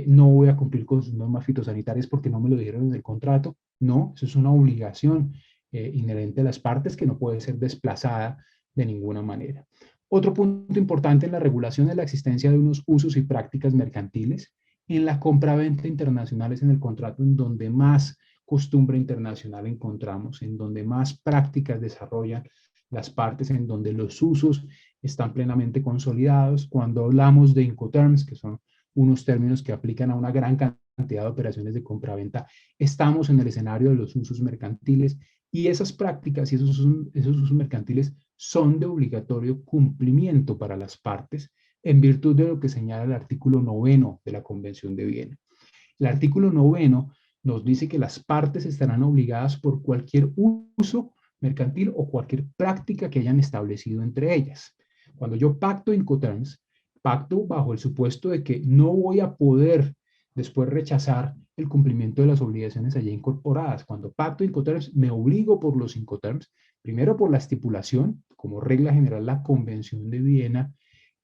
no voy a cumplir con sus normas fitosanitarias porque no me lo dijeron en el contrato. No, eso es una obligación inherente a las partes que no puede ser desplazada de ninguna manera. Otro punto importante en la regulación es la existencia de unos usos y prácticas mercantiles. En la compraventa internacional es en el contrato en donde más costumbre internacional encontramos, en donde más prácticas desarrollan las partes, en donde los usos están plenamente consolidados. Cuando hablamos de Incoterms, que son unos términos que aplican a una gran cantidad de operaciones de compraventa, estamos en el escenario de los usos mercantiles y esas prácticas y esos usos mercantiles son de obligatorio cumplimiento para las partes en virtud de lo que señala el artículo 9 de la Convención de Viena. El artículo 9 nos dice que las partes estarán obligadas por cualquier uso mercantil o cualquier práctica que hayan establecido entre ellas. Cuando yo pacto Incoterms, pacto bajo el supuesto de que no voy a poder después rechazar el cumplimiento de las obligaciones allí incorporadas. Cuando pacto Incoterms, me obligo por los Incoterms, primero por la estipulación, como regla general la Convención de Viena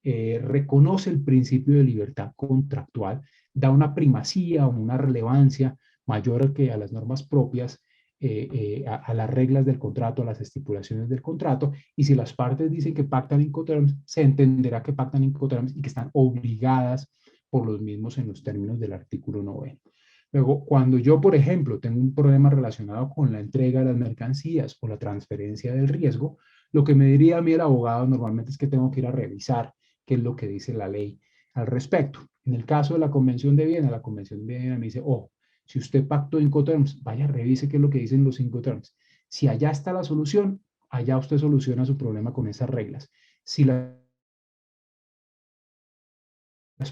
reconoce el principio de libertad contractual, da una primacía o una relevancia mayor que a las normas propias, a las reglas del contrato, a las estipulaciones del contrato, y si las partes dicen que pactan Incoterms, se entenderá que pactan Incoterms y que están obligadas por los mismos en los términos del artículo 9. Luego, cuando yo, por ejemplo, tengo un problema relacionado con la entrega de las mercancías o la transferencia del riesgo, lo que me diría a mí el abogado normalmente es que tengo que ir a revisar qué es lo que dice la ley al respecto. En el caso de la Convención de Viena, la Convención de Viena me dice, oh, si usted pactó Incoterms, vaya, revise qué es lo que dicen los Incoterms. Si allá está la solución, allá usted soluciona su problema con esas reglas. Si las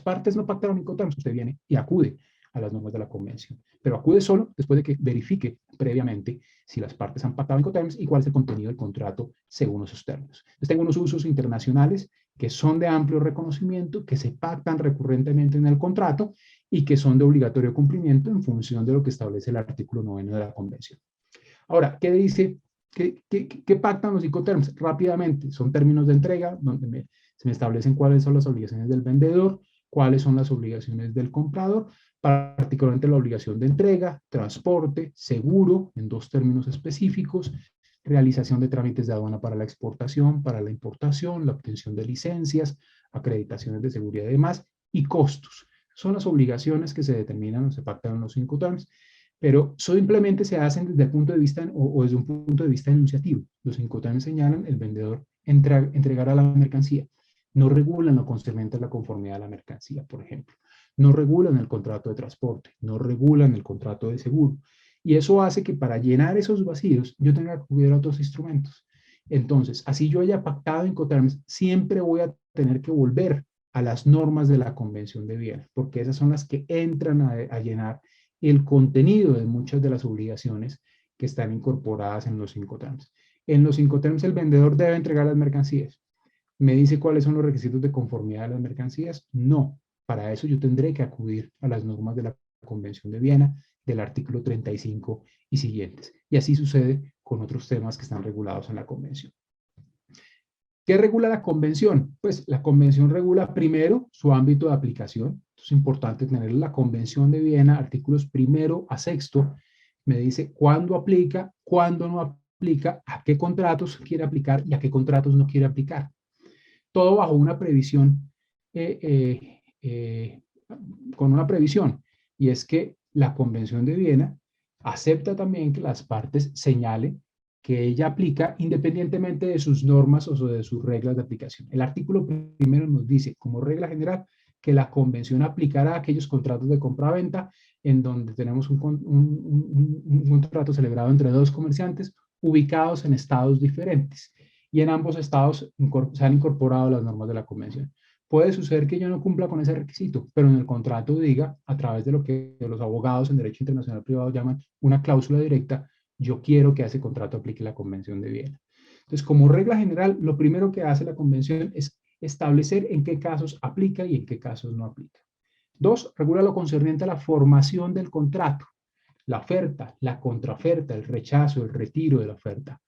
partes no pactaron Incoterms, usted viene y acude a las normas de la convención, pero acude solo después de que verifique previamente si las partes han pactado Incoterms y cuál es el contenido del contrato según esos términos. Entonces, tengo unos usos internacionales que son de amplio reconocimiento, que se pactan recurrentemente en el contrato y que son de obligatorio cumplimiento en función de lo que establece el artículo 9 de la convención. Ahora, ¿qué dice? ¿Qué pactan los Incoterms? Rápidamente, son términos de entrega donde se me establecen cuáles son las obligaciones del vendedor, cuáles son las obligaciones del comprador, particularmente la obligación de entrega, transporte, seguro, en dos términos específicos, realización de trámites de aduana para la exportación, para la importación, la obtención de licencias, acreditaciones de seguridad y demás, y costos. Son las obligaciones que se determinan o se pactan en los Incoterms, pero simplemente se hacen desde el punto de vista o desde un punto de vista enunciativo. Los Incoterms señalan el vendedor entregará la mercancía. No regulan lo concerniente a la conformidad de la mercancía, por ejemplo. No regulan el contrato de transporte, no regulan el contrato de seguro. Y eso hace que para llenar esos vacíos yo tenga que acudir a otros instrumentos. Entonces, así yo haya pactado Incoterms, siempre voy a tener que volver a las normas de la Convención de Viena, porque esas son las que entran a llenar el contenido de muchas de las obligaciones que están incorporadas en los Incoterms. En los Incoterms el vendedor debe entregar las mercancías. ¿Me dice cuáles son los requisitos de conformidad de las mercancías? No. Para eso yo tendré que acudir a las normas de la Convención de Viena del artículo 35 y siguientes. Y así sucede con otros temas que están regulados en la Convención. ¿Qué regula la Convención? Pues la Convención regula primero su ámbito de aplicación. Es importante tener la Convención de Viena, artículos primero a sexto, me dice cuándo aplica, cuándo no aplica, a qué contratos quiere aplicar y a qué contratos no quiere aplicar. Todo bajo una previsión, con una previsión, y es que la Convención de Viena acepta también que las partes señalen que ella aplica independientemente de sus normas o de sus reglas de aplicación. El artículo primero nos dice, como regla general, que la convención aplicará a aquellos contratos de compra-venta en donde tenemos un contrato celebrado entre dos comerciantes ubicados en estados diferentes y en ambos estados se han incorporado las normas de la convención. Puede suceder que yo no cumpla con ese requisito, pero en el contrato diga, a través de lo que los abogados en derecho internacional privado llaman una cláusula directa, yo quiero que a ese contrato aplique la Convención de Viena. Entonces, como regla general, lo primero que hace la Convención es establecer en qué casos aplica y en qué casos no aplica. 2, regula lo concerniente a la formación del contrato, la oferta, la contraoferta, el rechazo, el retiro de la oferta.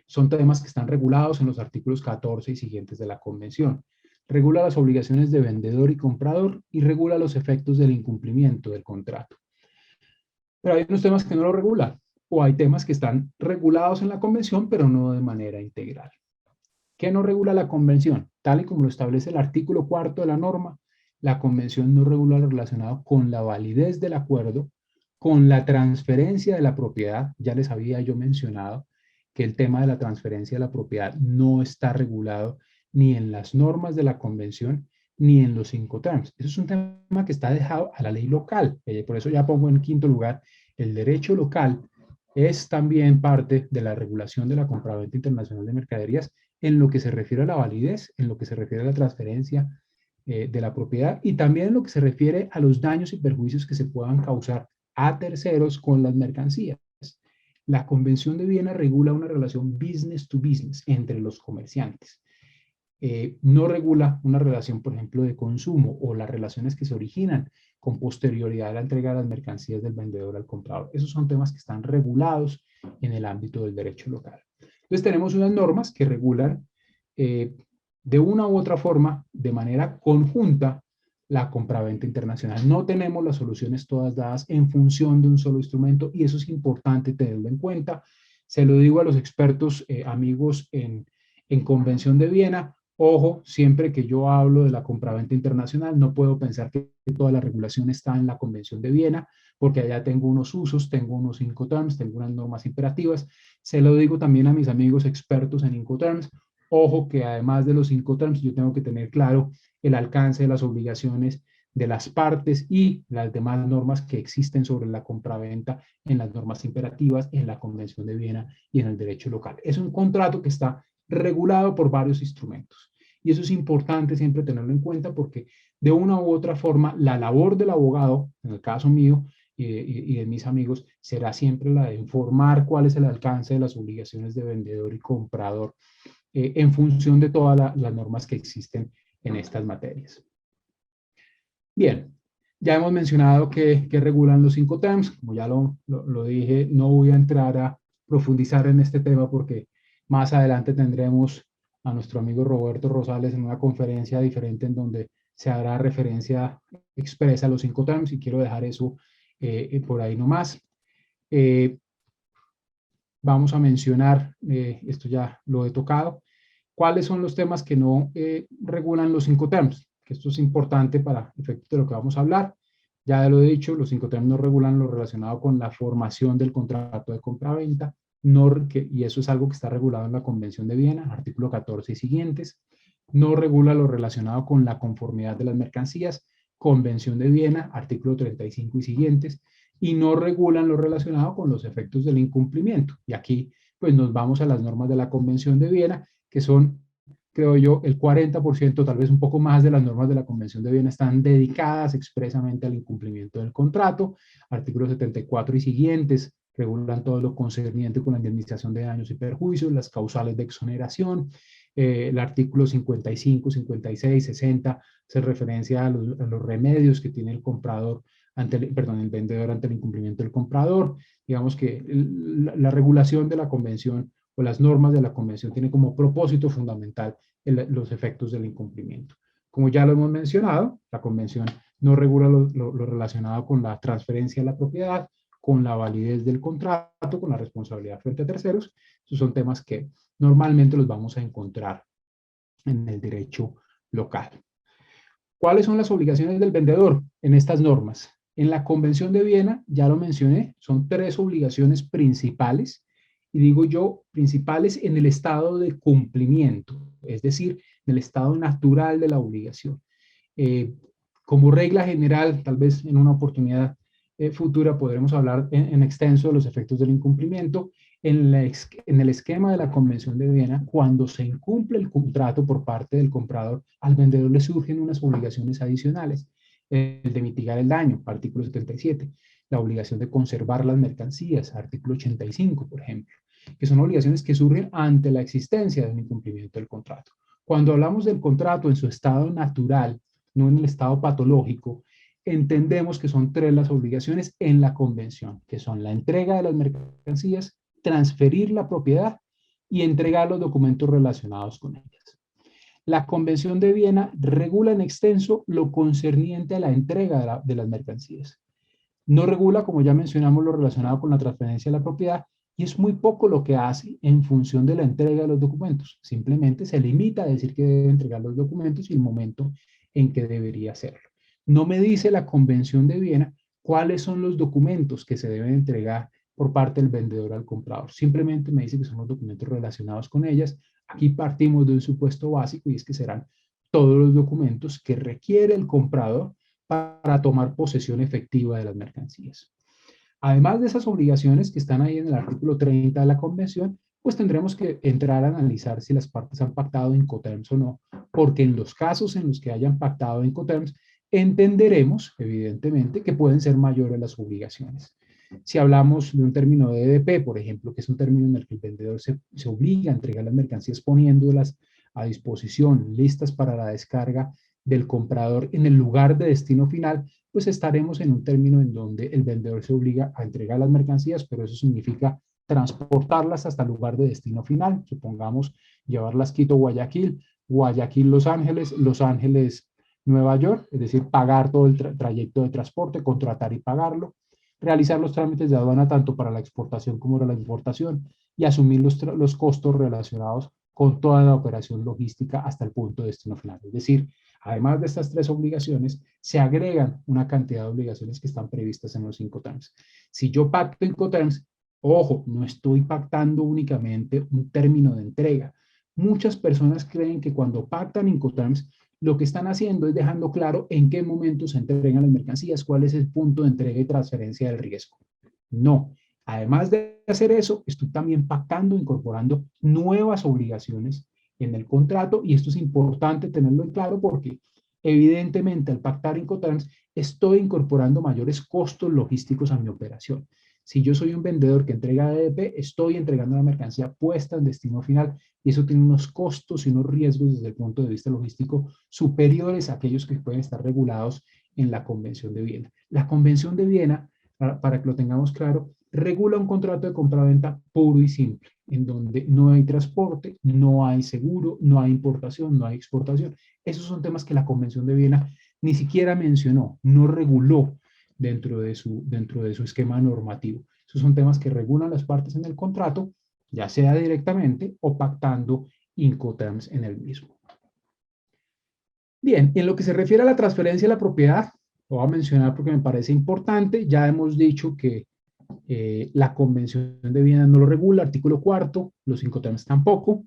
Son temas que están regulados en los artículos 14 y siguientes de la Convención. Regula las obligaciones de vendedor y comprador y regula los efectos del incumplimiento del contrato. Pero hay unos temas que no lo regulan, o hay temas que están regulados en la Convención, pero no de manera integral. ¿Qué no regula la Convención? Tal y como lo establece el artículo 4 de la norma, la Convención no regula lo relacionado con la validez del acuerdo, con la transferencia de la propiedad. Ya les había yo mencionado que el tema de la transferencia de la propiedad no está regulado ni en las normas de la Convención ni en los Incoterms. Eso es un tema que está dejado a la ley local. Por eso ya pongo en quinto lugar, el derecho local es también parte de la regulación de la compraventa internacional de mercaderías en lo que se refiere a la validez, en lo que se refiere a la transferencia de la propiedad y también en lo que se refiere a los daños y perjuicios que se puedan causar a terceros con las mercancías. La Convención de Viena regula una relación business to business entre los comerciantes. No regula una relación, por ejemplo, de consumo o las relaciones que se originan con posterioridad a la entrega de las mercancías del vendedor al comprador. Esos son temas que están regulados en el ámbito del derecho local. Entonces tenemos unas normas que regulan de una u otra forma, de manera conjunta, la compraventa internacional. No tenemos las soluciones todas dadas en función de un solo instrumento y eso es importante tenerlo en cuenta. Se lo digo a los expertos, amigos en Convención de Viena. Ojo, siempre que yo hablo de la compraventa internacional, no puedo pensar que toda la regulación está en la Convención de Viena, porque allá tengo unos usos, tengo unos Incoterms, tengo unas normas imperativas. Se lo digo también a mis amigos expertos en Incoterms. Ojo que además de los Incoterms, yo tengo que tener claro el alcance de las obligaciones de las partes y las demás normas que existen sobre la compraventa en las normas imperativas, en la Convención de Viena y en el derecho local. Es un contrato que está regulado por varios instrumentos. Y eso es importante siempre tenerlo en cuenta porque de una u otra forma la labor del abogado, en el caso mío y de mis amigos, será siempre la de informar cuál es el alcance de las obligaciones de vendedor y comprador en función de todas las normas que existen en estas materias. Bien, ya hemos mencionado que regulan los Incoterms. Como ya lo dije, no voy a entrar a profundizar en este tema porque más adelante tendremos a nuestro amigo Roberto Rosales en una conferencia diferente en donde se hará referencia expresa a los Incoterms y quiero dejar eso por ahí nomás. Vamos a mencionar, esto ya lo he tocado, cuáles son los temas que no regulan los Incoterms, que esto es importante para efectos de lo que vamos a hablar. Ya lo he dicho, los Incoterms no regulan lo relacionado con la formación del contrato de compra-venta, y eso es algo que está regulado en la Convención de Viena, artículo 14 y siguientes. No regula lo relacionado con la conformidad de las mercancías, Convención de Viena, artículo 35 y siguientes, y no regulan lo relacionado con los efectos del incumplimiento. Y aquí, pues nos vamos a las normas de la Convención de Viena, que son, creo yo, el 40%, tal vez un poco más de las normas de la Convención de Viena están dedicadas expresamente al incumplimiento del contrato. Artículo 74 y siguientes regulan todo lo concerniente con la indemnización de daños y perjuicios, las causales de exoneración. El artículo 55, 56, 60 hace referencia a los remedios que tiene el comprador el vendedor ante el incumplimiento del comprador. Digamos que la regulación de la convención o las normas de la convención tiene como propósito fundamental los efectos del incumplimiento. Como ya lo hemos mencionado, la convención no regula lo relacionado con la transferencia de la propiedad, con la validez del contrato, con la responsabilidad frente a terceros. Esos son temas que normalmente los vamos a encontrar en el derecho local. ¿Cuáles son las obligaciones del vendedor en estas normas? En la Convención de Viena, ya lo mencioné, son 3 obligaciones principales, y digo yo, principales en el estado de cumplimiento, es decir, en el estado natural de la obligación. Como regla general, tal vez en una oportunidad futura podremos hablar en extenso de los efectos del incumplimiento. En el esquema de la Convención de Viena, cuando se incumple el contrato por parte del comprador, al vendedor le surgen unas obligaciones adicionales. El de mitigar el daño, artículo 77. La obligación de conservar las mercancías, artículo 85, por ejemplo, que son obligaciones que surgen ante la existencia del incumplimiento del contrato. Cuando hablamos del contrato en su estado natural, no en el estado patológico, entendemos que son 3 las obligaciones en la convención, que son la entrega de las mercancías, transferir la propiedad y entregar los documentos relacionados con ellas. La Convención de Viena regula en extenso lo concerniente a la entrega de las mercancías. No regula, como ya mencionamos, lo relacionado con la transferencia de la propiedad, y es muy poco lo que hace en función de la entrega de los documentos. Simplemente se limita a decir que debe entregar los documentos y el momento en que debería hacerlo. No me dice la Convención de Viena cuáles son los documentos que se deben entregar por parte del vendedor al comprador. Simplemente me dice que son los documentos relacionados con ellas. Aquí partimos de un supuesto básico, y es que serán todos los documentos que requiere el comprador para tomar posesión efectiva de las mercancías. Además de esas obligaciones que están ahí en el artículo 30 de la Convención, pues tendremos que entrar a analizar si las partes han pactado Incoterms o no, porque en los casos en los que hayan pactado Incoterms, entenderemos, evidentemente, que pueden ser mayores las obligaciones. Si hablamos de un término de EDP, por ejemplo, que es un término en el que el vendedor se obliga a entregar las mercancías poniéndolas a disposición, listas para la descarga del comprador en el lugar de destino final, pues estaremos en un término en donde el vendedor se obliga a entregar las mercancías, pero eso significa transportarlas hasta el lugar de destino final. Supongamos llevarlas Quito-Guayaquil, Guayaquil-Los Ángeles, Nueva York, es decir, pagar todo el trayecto de transporte, contratar y pagarlo, realizar los trámites de aduana tanto para la exportación como para la importación y asumir los costos relacionados con toda la operación logística hasta el punto de destino final. Es decir, además de estas 3 obligaciones, se agregan una cantidad de obligaciones que están previstas en los Incoterms. Si yo pacto Incoterms, ojo, no estoy pactando únicamente un término de entrega. Muchas personas creen que cuando pactan Incoterms, lo que están haciendo es dejando claro en qué momento se entregan las mercancías, cuál es el punto de entrega y transferencia del riesgo. No. Además de hacer eso, estoy también pactando, incorporando nuevas obligaciones en el contrato, y esto es importante tenerlo en claro porque evidentemente al pactar Incoterms estoy incorporando mayores costos logísticos a mi operación. Si yo soy un vendedor que entrega EDP, estoy entregando la mercancía puesta en destino final, y eso tiene unos costos y unos riesgos desde el punto de vista logístico superiores a aquellos que pueden estar regulados en la Convención de Viena. La Convención de Viena, para que lo tengamos claro, regula un contrato de compraventa puro y simple, en donde no hay transporte, no hay seguro, no hay importación, no hay exportación. Esos son temas que la Convención de Viena ni siquiera mencionó, no reguló dentro de su esquema normativo. Esos son temas que regulan las partes en el contrato, ya sea directamente o pactando Incoterms en el mismo. Bien, en lo que se refiere a la transferencia de la propiedad, lo voy a mencionar porque me parece importante. Ya hemos dicho que la Convención de Viena no lo regula, artículo 4, los Incoterms tampoco.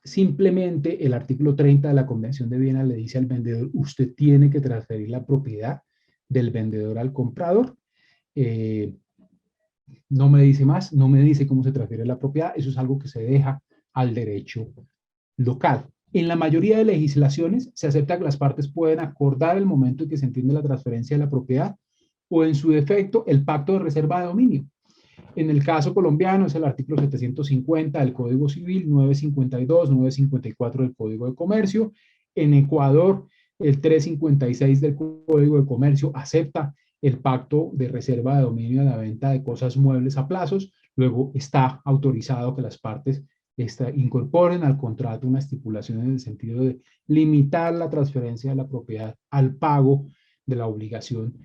Simplemente el artículo 30 de la Convención de Viena le dice al vendedor, usted tiene que transferir la propiedad del vendedor al comprador. No me dice más, no me dice cómo se transfiere la propiedad, eso es algo que se deja al derecho local. En la mayoría de legislaciones se acepta que las partes pueden acordar el momento en que se entiende la transferencia de la propiedad, o en su defecto el pacto de reserva de dominio. En el caso colombiano es el artículo 750 del Código Civil, 952, 954 del Código de Comercio. En Ecuador El 356 del Código de Comercio acepta el pacto de reserva de dominio de la venta de cosas muebles a plazos. Luego está autorizado que las partes incorporen al contrato una estipulación en el sentido de limitar la transferencia de la propiedad al pago de la obligación,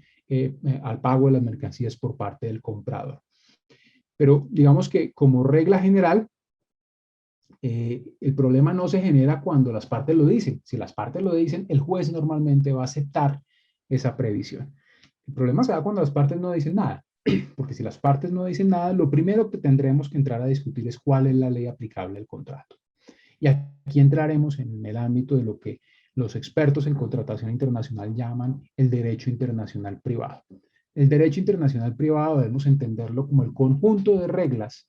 al pago de las mercancías por parte del comprador. Pero digamos que como regla general, el problema no se genera cuando las partes lo dicen. Si las partes lo dicen, el juez normalmente va a aceptar esa previsión. El problema se da cuando las partes no dicen nada, porque si las partes no dicen nada, lo primero que tendremos que entrar a discutir es cuál es la ley aplicable al contrato. Y aquí entraremos en el ámbito de lo que los expertos en contratación internacional llaman el derecho internacional privado. El derecho internacional privado debemos entenderlo como el conjunto de reglas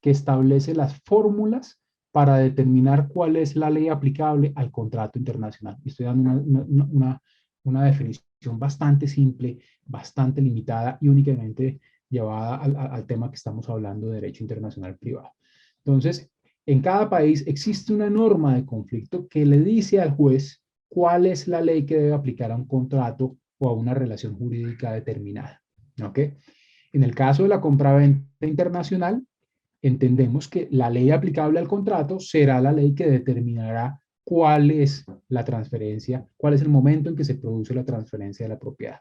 que establece las fórmulas para determinar cuál es la ley aplicable al contrato internacional. Y estoy dando una definición bastante simple, bastante limitada y únicamente llevada al tema que estamos hablando de derecho internacional privado. Entonces, en cada país existe una norma de conflicto que le dice al juez cuál es la ley que debe aplicar a un contrato o a una relación jurídica determinada. ¿Ok? En el caso de la compraventa internacional, entendemos que la ley aplicable al contrato será la ley que determinará cuál es la transferencia, cuál es el momento en que se produce la transferencia de la propiedad.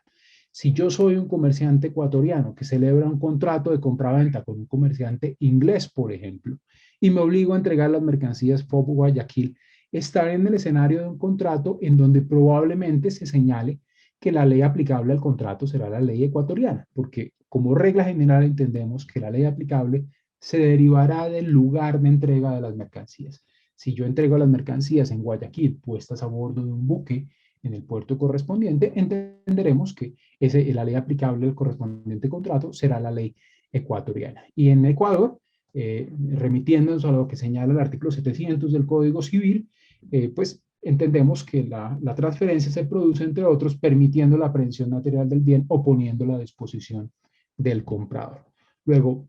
Si yo soy un comerciante ecuatoriano que celebra un contrato de compraventa con un comerciante inglés, por ejemplo, y me obligo a entregar las mercancías FOB Guayaquil, estaré en el escenario de un contrato en donde probablemente se señale que la ley aplicable al contrato será la ley ecuatoriana, porque como regla general entendemos que la ley aplicable se derivará del lugar de entrega de las mercancías. Si yo entrego las mercancías en Guayaquil puestas a bordo de un buque en el puerto correspondiente, entenderemos que la ley aplicable al correspondiente contrato será la ley ecuatoriana. Y en Ecuador, remitiéndonos a lo que señala el artículo 700 del Código Civil, pues entendemos que la transferencia se produce, entre otros, permitiendo la aprehensión material del bien o poniéndola a disposición del comprador. Luego,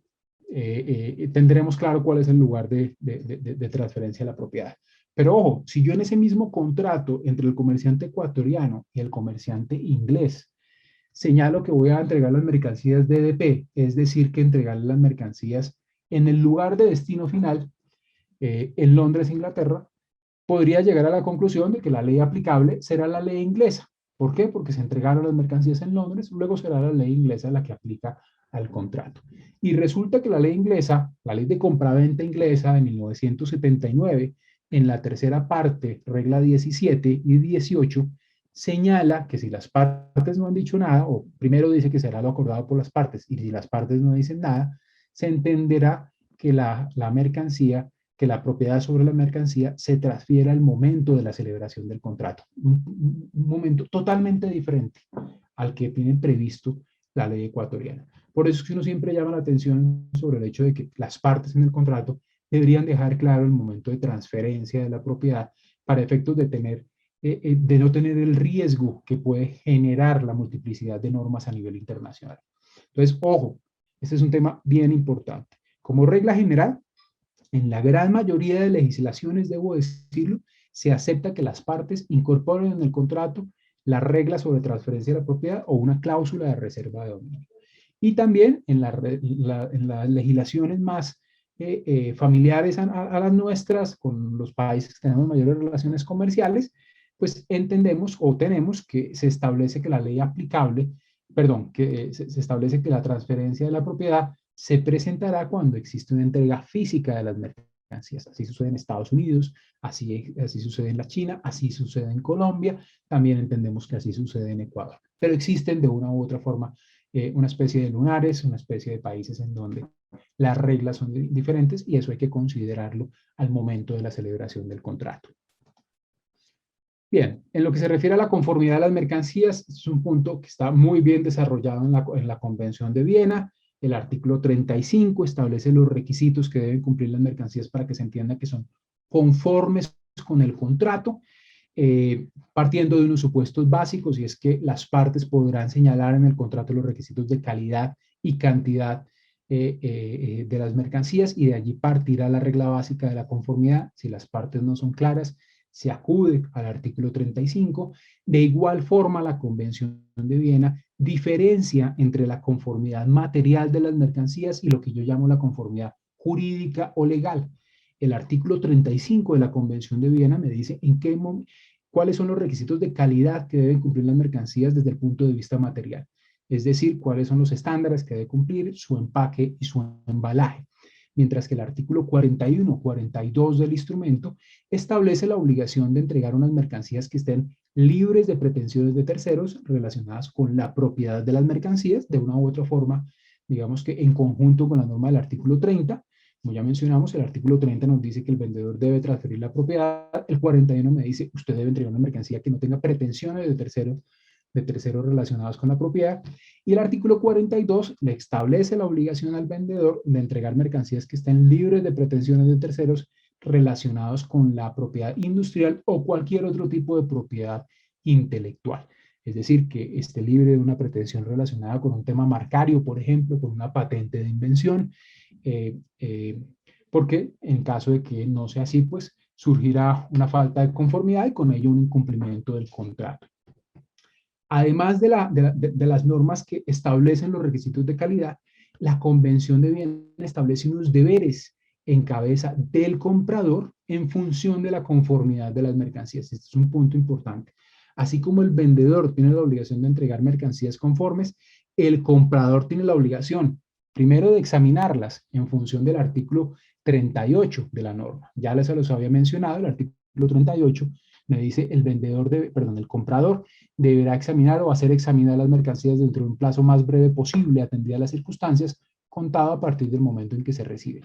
tendremos claro cuál es el lugar de transferencia de la propiedad. Pero ojo, si yo en ese mismo contrato entre el comerciante ecuatoriano y el comerciante inglés señalo que voy a entregar las mercancías DDP, es decir, que entregarle las mercancías en el lugar de destino final, en Londres, Inglaterra, podría llegar a la conclusión de que la ley aplicable será la ley inglesa. ¿Por qué? Porque se entregaron las mercancías en Londres, luego será la ley inglesa la que aplica al contrato. Y resulta que la ley inglesa, la ley de compraventa inglesa de 1979, en la tercera parte, regla 17 y 18, señala que si las partes no han dicho nada, o primero dice que será lo acordado por las partes, y si las partes no dicen nada, se entenderá que la mercancía, que la propiedad sobre la mercancía se transfiere al momento de la celebración del contrato. Un momento totalmente diferente al que tiene previsto la ley ecuatoriana. Por eso es que uno siempre llama la atención sobre el hecho de que las partes en el contrato deberían dejar claro el momento de transferencia de la propiedad para efectos de no tener el riesgo que puede generar la multiplicidad de normas a nivel internacional. Entonces, ojo, este es un tema bien importante. Como regla general, en la gran mayoría de legislaciones, debo decirlo, se acepta que las partes incorporen en el contrato las reglas sobre transferencia de la propiedad o una cláusula de reserva de dominio. Y también en las legislaciones más familiares a las nuestras, con los países que tenemos mayores relaciones comerciales, pues entendemos o tenemos que se establece que la ley aplicable, perdón, que se establece que la transferencia de la propiedad se presentará cuando existe una entrega física de las mercancías. Así sucede en Estados Unidos, así sucede en la China, así sucede en Colombia, también entendemos que así sucede en Ecuador. Pero existen de una u otra forma una especie de lunares, una especie de países en donde las reglas son diferentes y eso hay que considerarlo al momento de la celebración del contrato. Bien, en lo que se refiere a la conformidad de las mercancías, es un punto que está muy bien desarrollado en la Convención de Viena. El artículo 35 establece los requisitos que deben cumplir las mercancías para que se entienda que son conformes con el contrato, partiendo de unos supuestos básicos, y es que las partes podrán señalar en el contrato los requisitos de calidad y cantidad de las mercancías, y de allí partirá la regla básica de la conformidad. Si las partes no son claras, se acude al artículo 35. De igual forma, la Convención de Viena diferencia entre la conformidad material de las mercancías y lo que yo llamo la conformidad jurídica o legal. El artículo 35 de la Convención de Viena me dice cuáles son los requisitos de calidad que deben cumplir las mercancías desde el punto de vista material. Es decir, cuáles son los estándares que debe cumplir, su empaque y su embalaje. Mientras que el artículo 41, 42 del instrumento establece la obligación de entregar unas mercancías que estén libres de pretensiones de terceros relacionadas con la propiedad de las mercancías, de una u otra forma, digamos que en conjunto con la norma del artículo 30. Como ya mencionamos, el artículo 30 nos dice que el vendedor debe transferir la propiedad, el 41 me dice usted debe entregar una mercancía que no tenga pretensiones de terceros relacionados con la propiedad, y el artículo 42 le establece la obligación al vendedor de entregar mercancías que estén libres de pretensiones de terceros relacionados con la propiedad industrial o cualquier otro tipo de propiedad intelectual. Es decir, que esté libre de una pretensión relacionada con un tema marcario, por ejemplo, con una patente de invención, porque en caso de que no sea así, pues surgirá una falta de conformidad y con ello un incumplimiento del contrato. Además de las normas que establecen los requisitos de calidad, la Convención de Viena establece unos deberes en cabeza del comprador en función de la conformidad de las mercancías. Este es un punto importante. Así como el vendedor tiene la obligación de entregar mercancías conformes, el comprador tiene la obligación, primero, de examinarlas en función del artículo 38 de la norma. Ya les los había mencionado, el artículo 38 me dice el comprador deberá examinar o hacer examinar las mercancías dentro de un plazo más breve posible, atendidas las circunstancias, contado a partir del momento en que se recibe.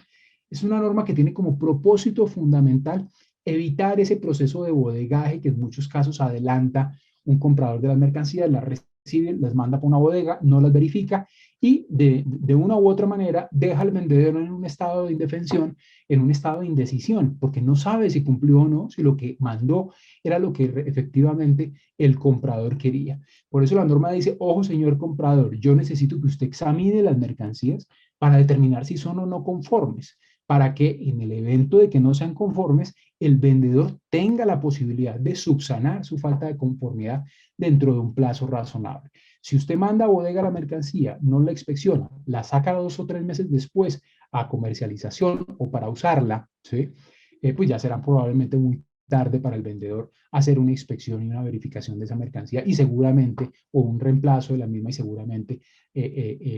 Es una norma que tiene como propósito fundamental evitar ese proceso de bodegaje que en muchos casos adelanta un comprador de las mercancías, las recibe, las manda para una bodega, no las verifica y de una u otra manera deja al vendedor en un estado de indefensión, en un estado de indecisión, porque no sabe si cumplió o no, si lo que mandó era lo que efectivamente el comprador quería. Por eso la norma dice, ojo señor comprador, yo necesito que usted examine las mercancías para determinar si son o no conformes, para que en el evento de que no sean conformes, el vendedor tenga la posibilidad de subsanar su falta de conformidad dentro de un plazo razonable. Si usted manda a bodega la mercancía, no la inspecciona, la saca 2 o 3 meses después a comercialización o para usarla, ¿sí? Pues ya será probablemente muy tarde para el vendedor hacer una inspección y una verificación de esa mercancía y seguramente, o un reemplazo de la misma y seguramente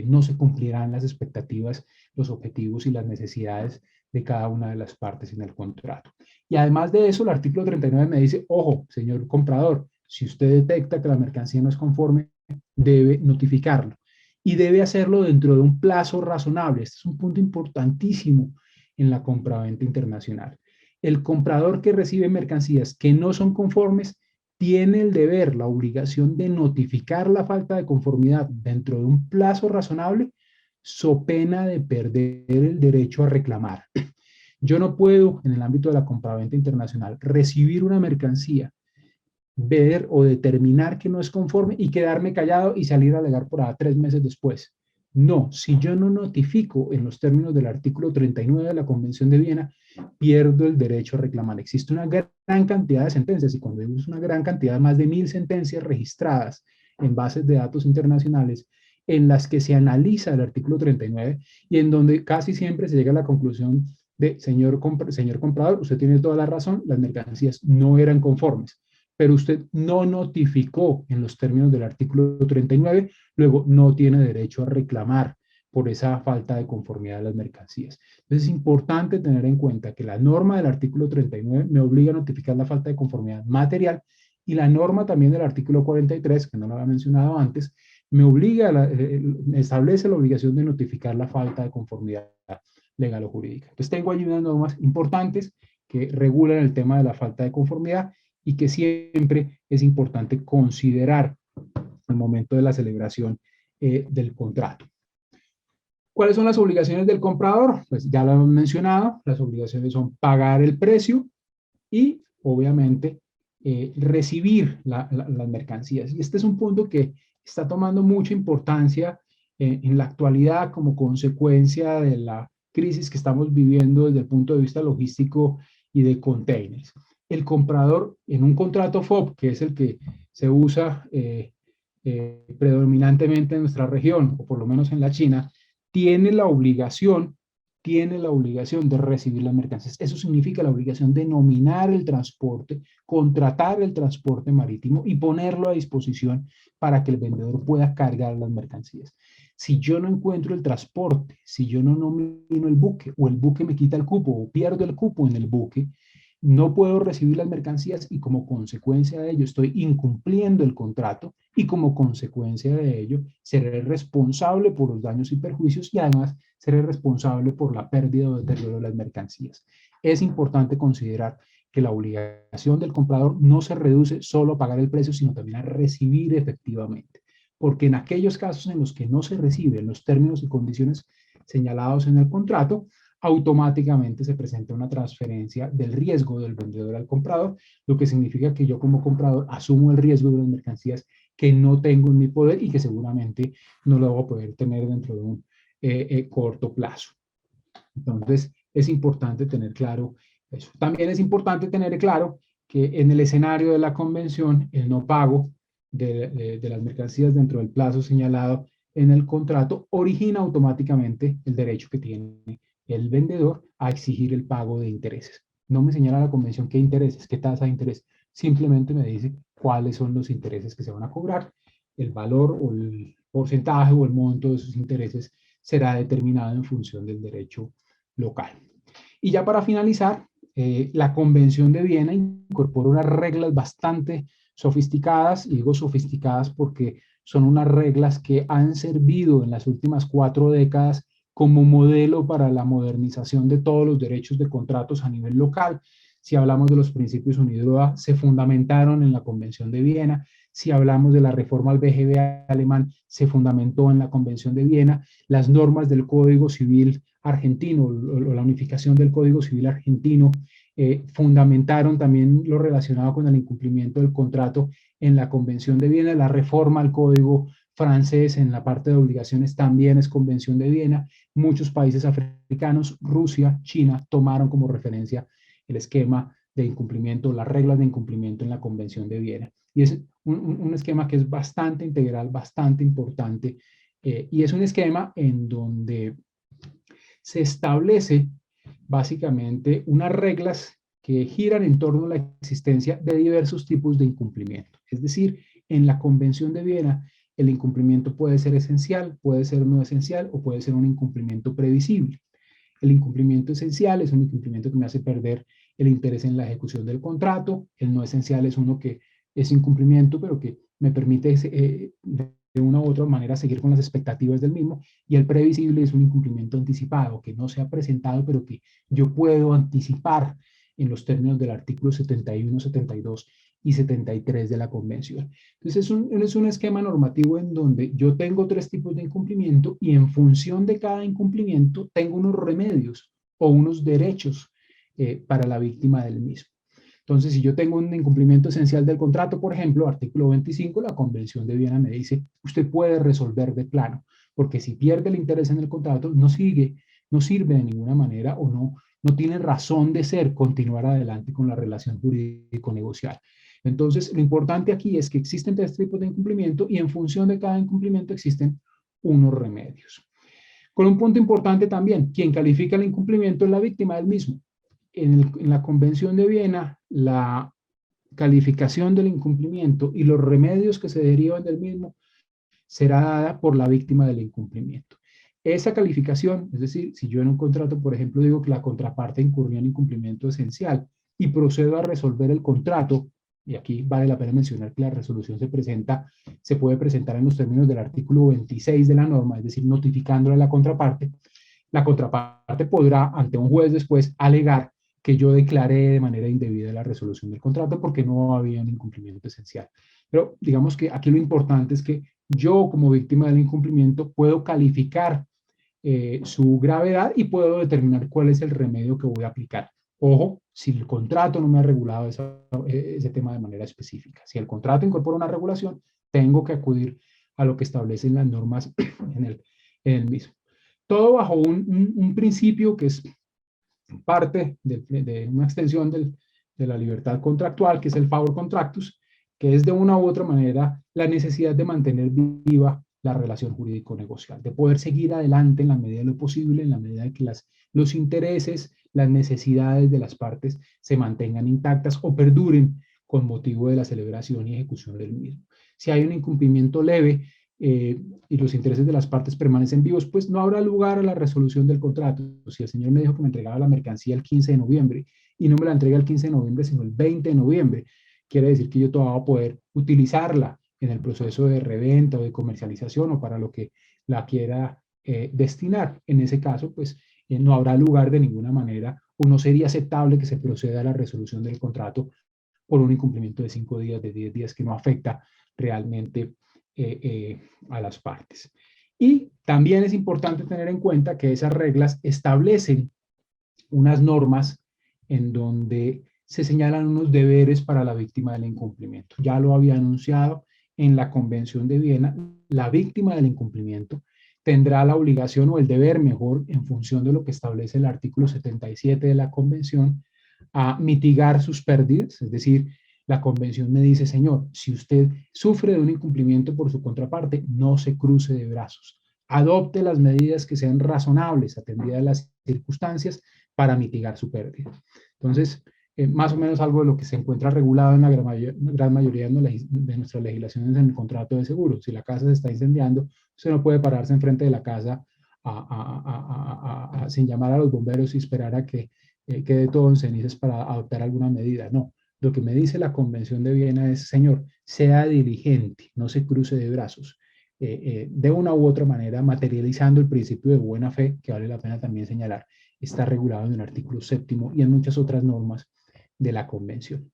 no se cumplirán las expectativas, los objetivos y las necesidades de cada una de las partes en el contrato. Y además de eso, el artículo 39 me dice, ojo, señor comprador, si usted detecta que la mercancía no es conforme, debe notificarlo y debe hacerlo dentro de un plazo razonable. Este es un punto importantísimo en la compraventa internacional. El comprador que recibe mercancías que no son conformes tiene el deber, la obligación de notificar la falta de conformidad dentro de un plazo razonable, so pena de perder el derecho a reclamar. Yo no puedo, en el ámbito de la compraventa internacional, recibir una mercancía, ver o determinar que no es conforme y quedarme callado y salir a alegar por ahí 3 meses después. No, si yo no notifico en los términos del artículo 39 de la Convención de Viena, pierdo el derecho a reclamar. Existe una gran cantidad de sentencias y cuando digo una gran cantidad, más de 1000 sentencias registradas en bases de datos internacionales en las que se analiza el artículo 39 y en donde casi siempre se llega a la conclusión de, señor comprador, usted tiene toda la razón, las mercancías no eran conformes, pero usted no notificó en los términos del artículo 39, luego no tiene derecho a reclamar por esa falta de conformidad de las mercancías. Entonces es importante tener en cuenta que la norma del artículo 39 me obliga a notificar la falta de conformidad material y la norma también del artículo 43, que no lo había mencionado antes, me obliga, establece la obligación de notificar la falta de conformidad legal o jurídica. Entonces tengo allí unas normas importantes que regulan el tema de la falta de conformidad y que siempre es importante considerar al momento de la celebración del contrato. ¿Cuáles son las obligaciones del comprador? Pues ya lo hemos mencionado, las obligaciones son pagar el precio y obviamente recibir las mercancías. Y este es un punto que está tomando mucha importancia en la actualidad como consecuencia de la crisis que estamos viviendo desde el punto de vista logístico y de containers. el comprador en un contrato FOB, que es el que se usa predominantemente en nuestra región, o por lo menos en la China, tiene la obligación de recibir las mercancías. Eso significa la obligación de nominar el transporte, contratar el transporte marítimo y ponerlo a disposición para que el vendedor pueda cargar las mercancías. Si yo no encuentro el transporte, si yo no nomino el buque, o el buque me quita el cupo, o pierdo el cupo en el buque, no puedo recibir las mercancías y como consecuencia de ello estoy incumpliendo el contrato y como consecuencia de ello seré responsable por los daños y perjuicios y además seré responsable por la pérdida o deterioro de las mercancías. Es importante considerar que la obligación del comprador no se reduce solo a pagar el precio, sino también a recibir efectivamente. Porque en aquellos casos en los que no se reciben los términos y condiciones señalados en el contrato, automáticamente se presenta una transferencia del riesgo del vendedor al comprador, lo que significa que yo como comprador asumo el riesgo de las mercancías que no tengo en mi poder y que seguramente no lo voy a poder tener dentro de un corto plazo. Entonces, es importante tener claro eso. También es importante tener claro que en el escenario de la convención, el no pago de las mercancías dentro del plazo señalado en el contrato origina automáticamente el derecho que tiene el vendedor a exigir el pago de intereses. No me señala la convención qué intereses, qué tasa de interés, simplemente me dice cuáles son los intereses que se van a cobrar, el valor o el porcentaje o el monto de esos intereses será determinado en función del derecho local. Y ya para finalizar, la Convención de Viena incorpora unas reglas bastante sofisticadas, y digo sofisticadas porque son unas reglas que han servido en las últimas 4 décadas como modelo para la modernización de todos los derechos de contratos a nivel local. Si hablamos de los principios UNIDROA, se fundamentaron en la Convención de Viena. Si hablamos de la reforma al BGB alemán, se fundamentó en la Convención de Viena. Las normas del Código Civil argentino, o la unificación del Código Civil argentino, fundamentaron también lo relacionado con el incumplimiento del contrato en la Convención de Viena. La reforma al Código francés en la parte de obligaciones también es Convención de Viena. Muchos países africanos, Rusia, China, tomaron como referencia el esquema de incumplimiento, las reglas de incumplimiento en la Convención de Viena. Y es un esquema que es bastante integral, bastante importante, y es un esquema en donde se establece básicamente unas reglas que giran en torno a la existencia de diversos tipos de incumplimiento. Es decir, en la Convención de Viena, el incumplimiento puede ser esencial, puede ser no esencial o puede ser un incumplimiento previsible. El incumplimiento esencial es un incumplimiento que me hace perder el interés en la ejecución del contrato. El no esencial es uno que es incumplimiento, pero que me permite de una u otra manera seguir con las expectativas del mismo. Y el previsible es un incumplimiento anticipado, que no se ha presentado, pero que yo puedo anticipar en los términos del artículo 71, 72 y 73 de la Convención. Entonces es un esquema normativo en donde yo tengo 3 tipos de incumplimiento y en función de cada incumplimiento tengo unos remedios o unos derechos para la víctima del mismo. Entonces, si yo tengo un incumplimiento esencial del contrato, por ejemplo, artículo 25, la Convención de Viena me dice, usted puede resolver de plano, porque si pierde el interés en el contrato, no sirve de ninguna manera o no tiene razón de ser continuar adelante con la relación jurídico-negocial. Entonces, lo importante aquí es que existen 3 tipos de incumplimiento y en función de cada incumplimiento existen unos remedios. Con un punto importante también, quien califica el incumplimiento es la víctima del mismo. En la Convención de Viena, la calificación del incumplimiento y los remedios que se derivan del mismo será dada por la víctima del incumplimiento. Esa calificación, es decir, si yo en un contrato, por ejemplo, digo que la contraparte incurrió en incumplimiento esencial y procedo a resolver el contrato, y aquí vale la pena mencionar que la resolución se puede presentar en los términos del artículo 26 de la norma, es decir, notificándole a la contraparte podrá, ante un juez después, alegar que yo declaré de manera indebida la resolución del contrato porque no había un incumplimiento esencial. Pero digamos que aquí lo importante es que yo como víctima del incumplimiento puedo calificar su gravedad y puedo determinar cuál es el remedio que voy a aplicar. Ojo, si el contrato no me ha regulado ese tema de manera específica. Si el contrato incorpora una regulación, tengo que acudir a lo que establecen las normas en el mismo. Todo bajo un principio que es parte de una extensión de la libertad contractual, que es el favor contractus, que es de una u otra manera la necesidad de mantener viva la relación jurídico-negocial, de poder seguir adelante en la medida de lo posible, en la medida de que los intereses, las necesidades de las partes se mantengan intactas o perduren con motivo de la celebración y ejecución del mismo. Si hay un incumplimiento leve y los intereses de las partes permanecen vivos, pues no habrá lugar a la resolución del contrato. Si el señor me dijo que me entregaba la mercancía el 15 de noviembre y no me la entrega el 15 de noviembre, sino el 20 de noviembre, quiere decir que yo todavía voy a poder utilizarla en el proceso de reventa o de comercialización o para lo que la quiera destinar. En ese caso, pues no habrá lugar de ninguna manera o no sería aceptable que se proceda a la resolución del contrato por un incumplimiento de 5 días, de 10 días, que no afecta realmente a las partes. Y también es importante tener en cuenta que esas reglas establecen unas normas en donde se señalan unos deberes para la víctima del incumplimiento. Ya lo había anunciado en la Convención de Viena, la víctima del incumplimiento tendrá la obligación o el deber, mejor, en función de lo que establece el artículo 77 de la Convención, a mitigar sus pérdidas. Es decir, la Convención me dice, señor, si usted sufre de un incumplimiento por su contraparte, no se cruce de brazos. Adopte las medidas que sean razonables, atendidas las circunstancias, para mitigar su pérdida. Entonces, más o menos algo de lo que se encuentra regulado en la gran mayoría de nuestras legislaciones en el contrato de seguro. Si la casa se está incendiando, usted no puede pararse enfrente de la casa sin llamar a los bomberos y esperar a que quede todo en cenizas para adoptar alguna medida. No, lo que me dice la Convención de Viena es, señor, sea diligente, no se cruce de brazos. De una u otra manera, materializando el principio de buena fe, que vale la pena también señalar, está regulado en el artículo 7º y en muchas otras normas de la Convención.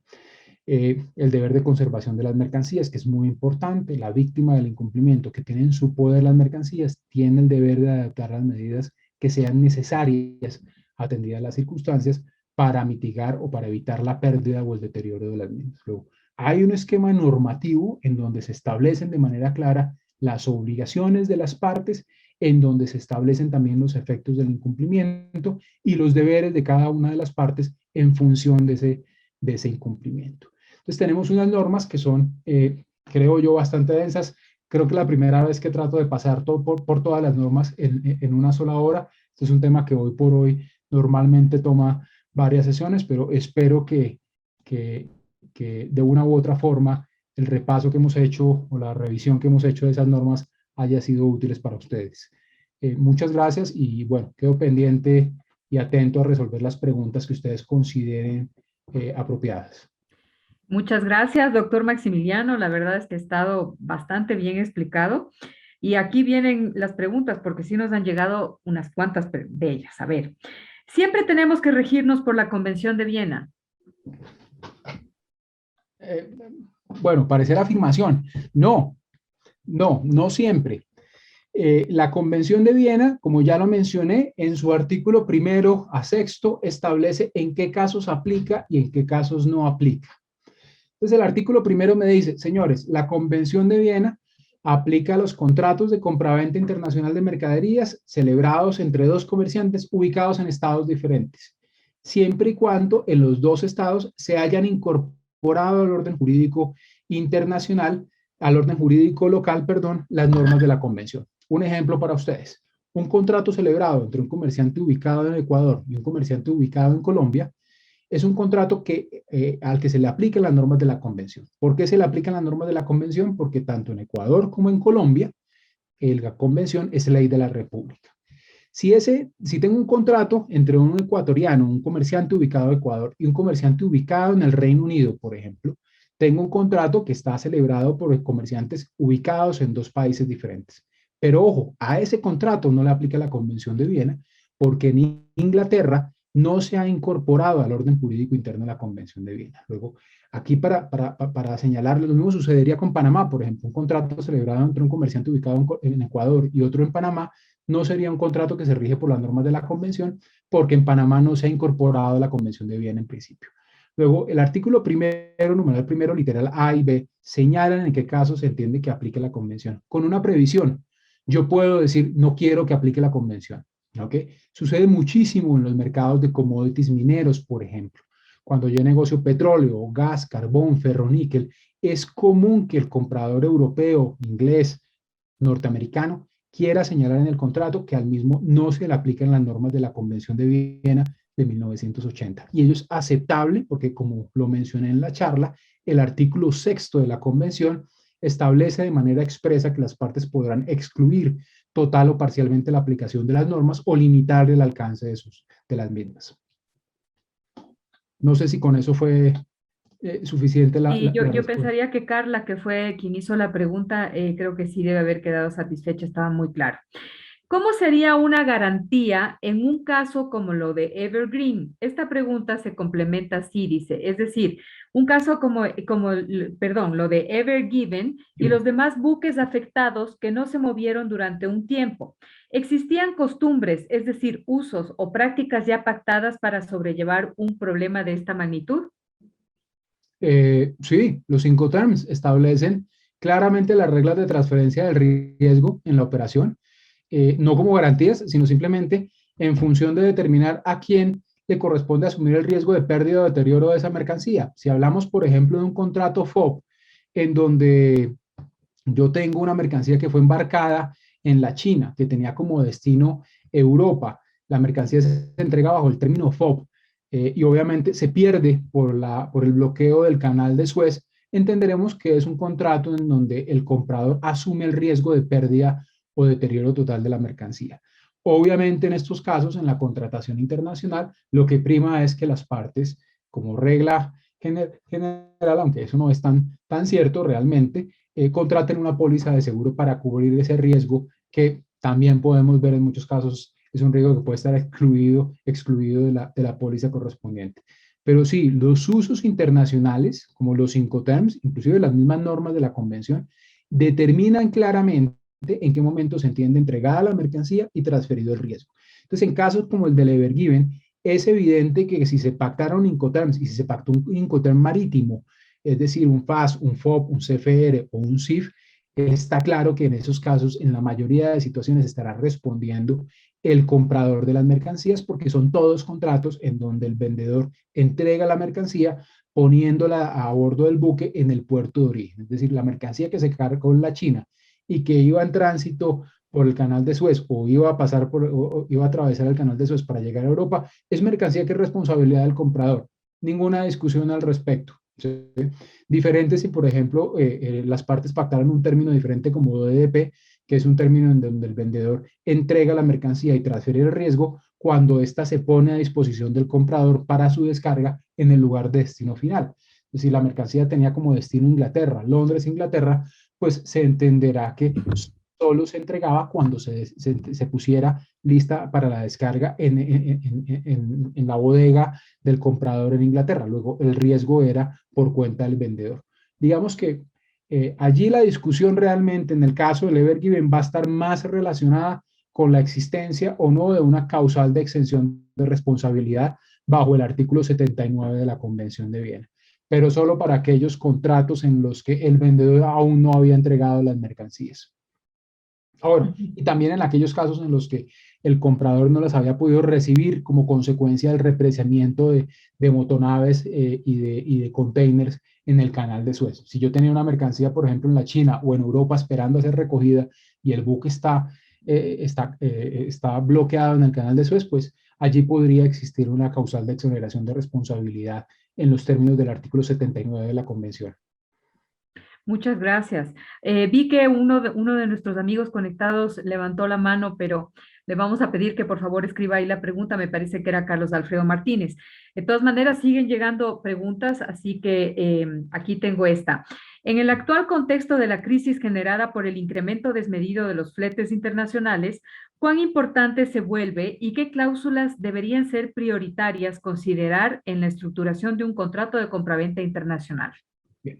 El deber de conservación de las mercancías, que es muy importante. La víctima del incumplimiento que tiene en su poder las mercancías tiene el deber de adaptar las medidas que sean necesarias, atendidas las circunstancias, para mitigar o para evitar la pérdida o el deterioro de las mismas. Luego, hay un esquema normativo en donde se establecen de manera clara las obligaciones de las partes, en donde se establecen también los efectos del incumplimiento y los deberes de cada una de las partes en función de ese incumplimiento. Entonces tenemos unas normas que son, creo yo, bastante densas. Creo que la primera vez que trato de pasar por todas las normas en una sola hora. Este es un tema que hoy por hoy normalmente toma varias sesiones, pero espero que de una u otra forma el repaso que hemos hecho o la revisión que hemos hecho de esas normas haya sido útiles para ustedes. Muchas gracias y bueno, quedo pendiente y atento a resolver las preguntas que ustedes consideren apropiadas. Muchas gracias, doctor Maximiliano. La verdad es que ha estado bastante bien explicado. Y aquí vienen las preguntas, porque sí nos han llegado unas cuantas de ellas. A ver, ¿siempre tenemos que regirnos por la Convención de Viena? Bueno, parecer afirmación. No siempre. La Convención de Viena, como ya lo mencioné, en su artículo 1 a 6 establece en qué casos aplica y en qué casos no aplica. Entonces el artículo 1 me dice, señores, la Convención de Viena aplica a los contratos de compraventa internacional de mercaderías celebrados entre dos comerciantes ubicados en estados diferentes, siempre y cuando en los dos estados se hayan incorporado al orden jurídico internacional, al orden jurídico local, perdón, las normas de la Convención. Un ejemplo para ustedes. Un contrato celebrado entre un comerciante ubicado en Ecuador y un comerciante ubicado en Colombia es un contrato al que se le aplican las normas de la Convención. ¿Por qué se le aplican las normas de la Convención? Porque tanto en Ecuador como en Colombia, la Convención es ley de la República. Si tengo un contrato entre un ecuatoriano, un comerciante ubicado en Ecuador y un comerciante ubicado en el Reino Unido, por ejemplo, tengo un contrato que está celebrado por comerciantes ubicados en dos países diferentes. Pero ojo, a ese contrato no le aplica la Convención de Viena porque en Inglaterra no se ha incorporado al orden jurídico interno de la Convención de Viena. Luego, aquí para señalarlo, lo mismo sucedería con Panamá, por ejemplo, un contrato celebrado entre un comerciante ubicado en Ecuador y otro en Panamá, no sería un contrato que se rige por las normas de la Convención, porque en Panamá no se ha incorporado a la Convención de Viena en principio. Luego, el artículo 1, numeral 1, literal A y B, señalan en qué casos se entiende que aplique la Convención, con una previsión. Yo puedo decir, no quiero que aplique la Convención. ¿Okay? Sucede muchísimo en los mercados de commodities mineros, por ejemplo. Cuando yo negocio petróleo, gas, carbón, ferroníquel, es común que el comprador europeo, inglés, norteamericano, quiera señalar en el contrato que al mismo no se le aplican las normas de la Convención de Viena de 1980. Y ello es aceptable porque, como lo mencioné en la charla, el artículo sexto de la Convención establece de manera expresa que las partes podrán excluir total o parcialmente la aplicación de las normas o limitar el alcance de las mismas. No sé si con eso fue suficiente Y yo, la yo respuesta. pensaría que Carla, que fue quien hizo la pregunta, creo que sí debe haber quedado satisfecha, estaba muy claro. ¿Cómo sería una garantía en un caso como lo de Evergreen? Esta pregunta se complementa así, dice, es decir, un caso perdón, lo de Evergiven y los demás buques afectados que no se movieron durante un tiempo. ¿Existían costumbres, es decir, usos o prácticas ya pactadas para sobrellevar un problema de esta magnitud? Sí, los Incoterms establecen claramente las reglas de transferencia del riesgo en la operación, no como garantías, sino simplemente en función de determinar a quién le corresponde asumir el riesgo de pérdida o deterioro de esa mercancía. Si hablamos, por ejemplo, de un contrato FOB, en donde yo tengo una mercancía que fue embarcada en la China, que tenía como destino Europa, la mercancía se entrega bajo el término FOB, y obviamente se pierde por el bloqueo del canal de Suez, entenderemos que es un contrato en donde el comprador asume el riesgo de pérdida o deterioro total de la mercancía. Obviamente en estos casos, en la contratación internacional, lo que prima es que las partes, como regla general, aunque eso no es tan cierto realmente, contraten una póliza de seguro para cubrir ese riesgo que también podemos ver en muchos casos es un riesgo que puede estar excluido de la póliza correspondiente. Pero sí, los usos internacionales, como los Incoterms, inclusive las mismas normas de la convención, determinan claramente en qué momento se entiende entregada la mercancía y transferido el riesgo. Entonces, en casos como el del Evergiven, es evidente que si se pactaron Incoterms y si se pactó un Incoterm marítimo, es decir, un FAS, un FOB, un CFR o un CIF, está claro que en esos casos, en la mayoría de situaciones, estará respondiendo el comprador de las mercancías, porque son todos contratos en donde el vendedor entrega la mercancía poniéndola a bordo del buque en el puerto de origen. Es decir, la mercancía que se cargó en la China y que iba en tránsito por el canal de Suez o iba a pasar o iba a atravesar el canal de Suez para llegar a Europa, es mercancía que es responsabilidad del comprador. Ninguna discusión al respecto. ¿Sí? Diferente si, por ejemplo, las partes pactaron un término diferente como DDP, que es un término en donde el vendedor entrega la mercancía y transfiere el riesgo cuando ésta se pone a disposición del comprador para su descarga en el lugar de destino final. Si la mercancía tenía como destino Inglaterra, Londres, Inglaterra, pues se entenderá que solo se entregaba cuando se pusiera lista para la descarga en la bodega del comprador en Inglaterra. Luego el riesgo era por cuenta del vendedor. Digamos que allí la discusión realmente en el caso del Evergiven va a estar más relacionada con la existencia o no de una causal de exención de responsabilidad bajo el artículo 79 de la Convención de Viena, pero solo para aquellos contratos en los que el vendedor aún no había entregado las mercancías. Ahora, y también en aquellos casos en los que el comprador no las había podido recibir como consecuencia del represamiento de motonaves y de containers en el canal de Suez. Si yo tenía una mercancía, por ejemplo, en la China o en Europa esperando a ser recogida y el buque está bloqueado en el canal de Suez, pues allí podría existir una causal de exoneración de responsabilidad en los términos del artículo 79 de la Convención. Muchas gracias. Vi que uno de nuestros amigos conectados levantó la mano, pero le vamos a pedir que por favor escriba ahí la pregunta. Me parece que era Carlos Alfredo Martínez. De todas maneras, siguen llegando preguntas, así que aquí tengo esta. En el actual contexto de la crisis generada por el incremento desmedido de los fletes internacionales, ¿cuán importante se vuelve y qué cláusulas deberían ser prioritarias considerar en la estructuración de un contrato de compraventa internacional? Bien.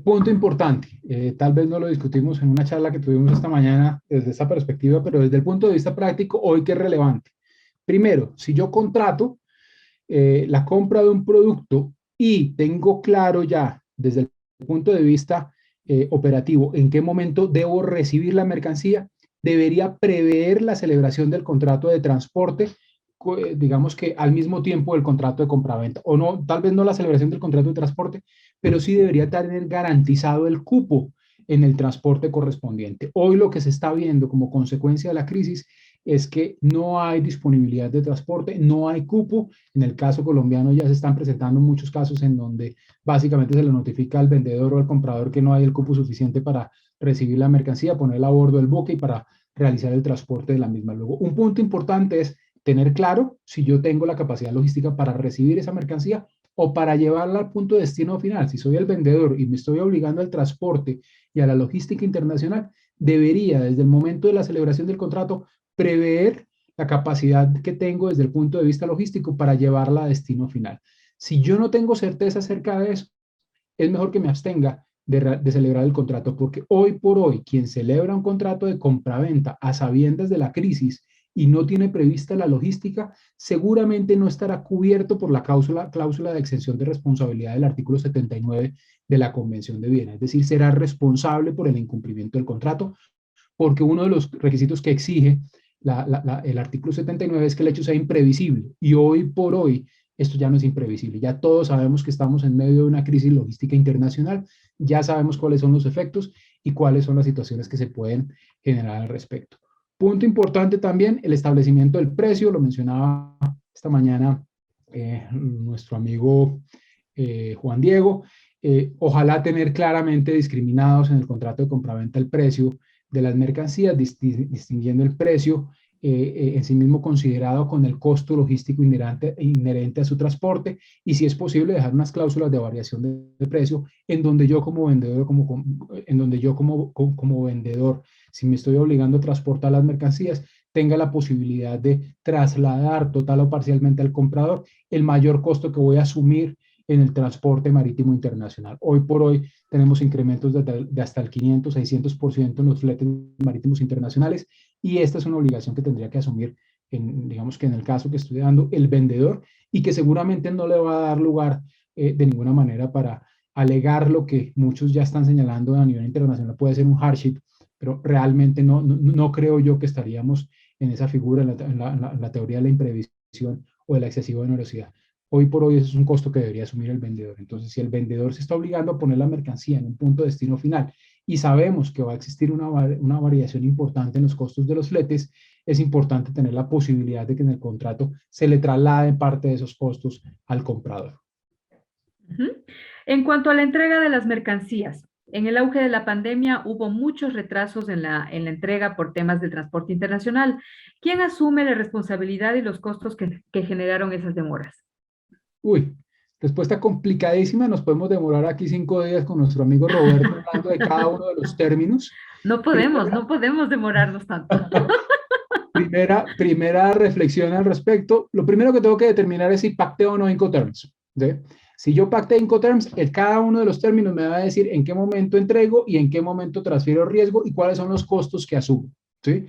Punto importante, tal vez no lo discutimos en una charla que tuvimos esta mañana desde esta perspectiva, pero desde el punto de vista práctico, hoy que es relevante. Primero, si yo contrato la compra de un producto y tengo claro ya desde el punto de vista operativo en qué momento debo recibir la mercancía, debería prever la celebración del contrato de transporte digamos que al mismo tiempo del contrato de compraventa, o no, tal vez no la celebración del contrato de transporte, pero sí debería tener garantizado el cupo en el transporte correspondiente. Hoy lo que se está viendo como consecuencia de la crisis es que no hay disponibilidad de transporte, no hay cupo. En el caso colombiano ya se están presentando muchos casos en donde básicamente se le notifica al vendedor o al comprador que no hay el cupo suficiente para recibir la mercancía, ponerla a bordo del buque y para realizar el transporte de la misma. Luego, un punto importante es tener claro si yo tengo la capacidad logística para recibir esa mercancía o para llevarla al punto de destino final. Si soy el vendedor y me estoy obligando al transporte y a la logística internacional, debería desde el momento de la celebración del contrato prever la capacidad que tengo desde el punto de vista logístico para llevarla a destino final. Si yo no tengo certeza acerca de eso, es mejor que me abstenga de celebrar el contrato, porque hoy por hoy, quien celebra un contrato de compraventa a sabiendas de la crisis y no tiene prevista la logística, seguramente no estará cubierto por la cláusula de exención de responsabilidad del artículo 79 de la Convención de Viena. Es decir, será responsable por el incumplimiento del contrato, porque uno de los requisitos que exige el artículo 79 es que el hecho sea imprevisible. Y hoy por hoy, esto ya no es imprevisible. Ya todos sabemos que estamos en medio de una crisis logística internacional, ya sabemos cuáles son los efectos y cuáles son las situaciones que se pueden generar al respecto. Punto importante también, el establecimiento del precio, lo mencionaba esta mañana nuestro amigo Juan Diego. Ojalá tener claramente discriminados en el contrato de compraventa el precio de las mercancías, distinguiendo el precio en sí mismo considerado con el costo logístico inherente a su transporte, y si es posible dejar unas cláusulas de variación de precio en donde yo como vendedor, como vendedor, si me estoy obligando a transportar las mercancías, tenga la posibilidad de trasladar total o parcialmente al comprador el mayor costo que voy a asumir en el transporte marítimo internacional. Hoy por hoy tenemos incrementos de hasta el 500, 600% en los fletes marítimos internacionales, y esta es una obligación que tendría que asumir, digamos que en el caso que estoy dando, el vendedor, y que seguramente no le va a dar lugar de ninguna manera para alegar lo que muchos ya están señalando a nivel internacional puede ser un hardship, pero realmente no creo yo que estaríamos en esa figura, en la teoría de la imprevisión o de la excesiva onerosidad. Hoy por hoy eso es un costo que debería asumir el vendedor. Entonces, si el vendedor se está obligando a poner la mercancía en un punto de destino final y sabemos que va a existir una variación importante en los costos de los fletes, es importante tener la posibilidad de que en el contrato se le traslade parte de esos costos al comprador. En cuanto a la entrega de las mercancías, en el auge de la pandemia hubo muchos retrasos en la entrega por temas de transporte internacional. ¿Quién asume la responsabilidad y los costos que generaron esas demoras? Uy, respuesta complicadísima. Nos podemos demorar aquí 5 días con nuestro amigo Roberto hablando de cada uno de los términos. No podemos demorarnos tanto. Primera reflexión al respecto. Lo primero que tengo que determinar es si pacté o no Incoterms. ¿Sí? Si yo pacté Incoterms, cada uno de los términos me va a decir en qué momento entrego y en qué momento transfiero riesgo y cuáles son los costos que asumo. ¿Sí?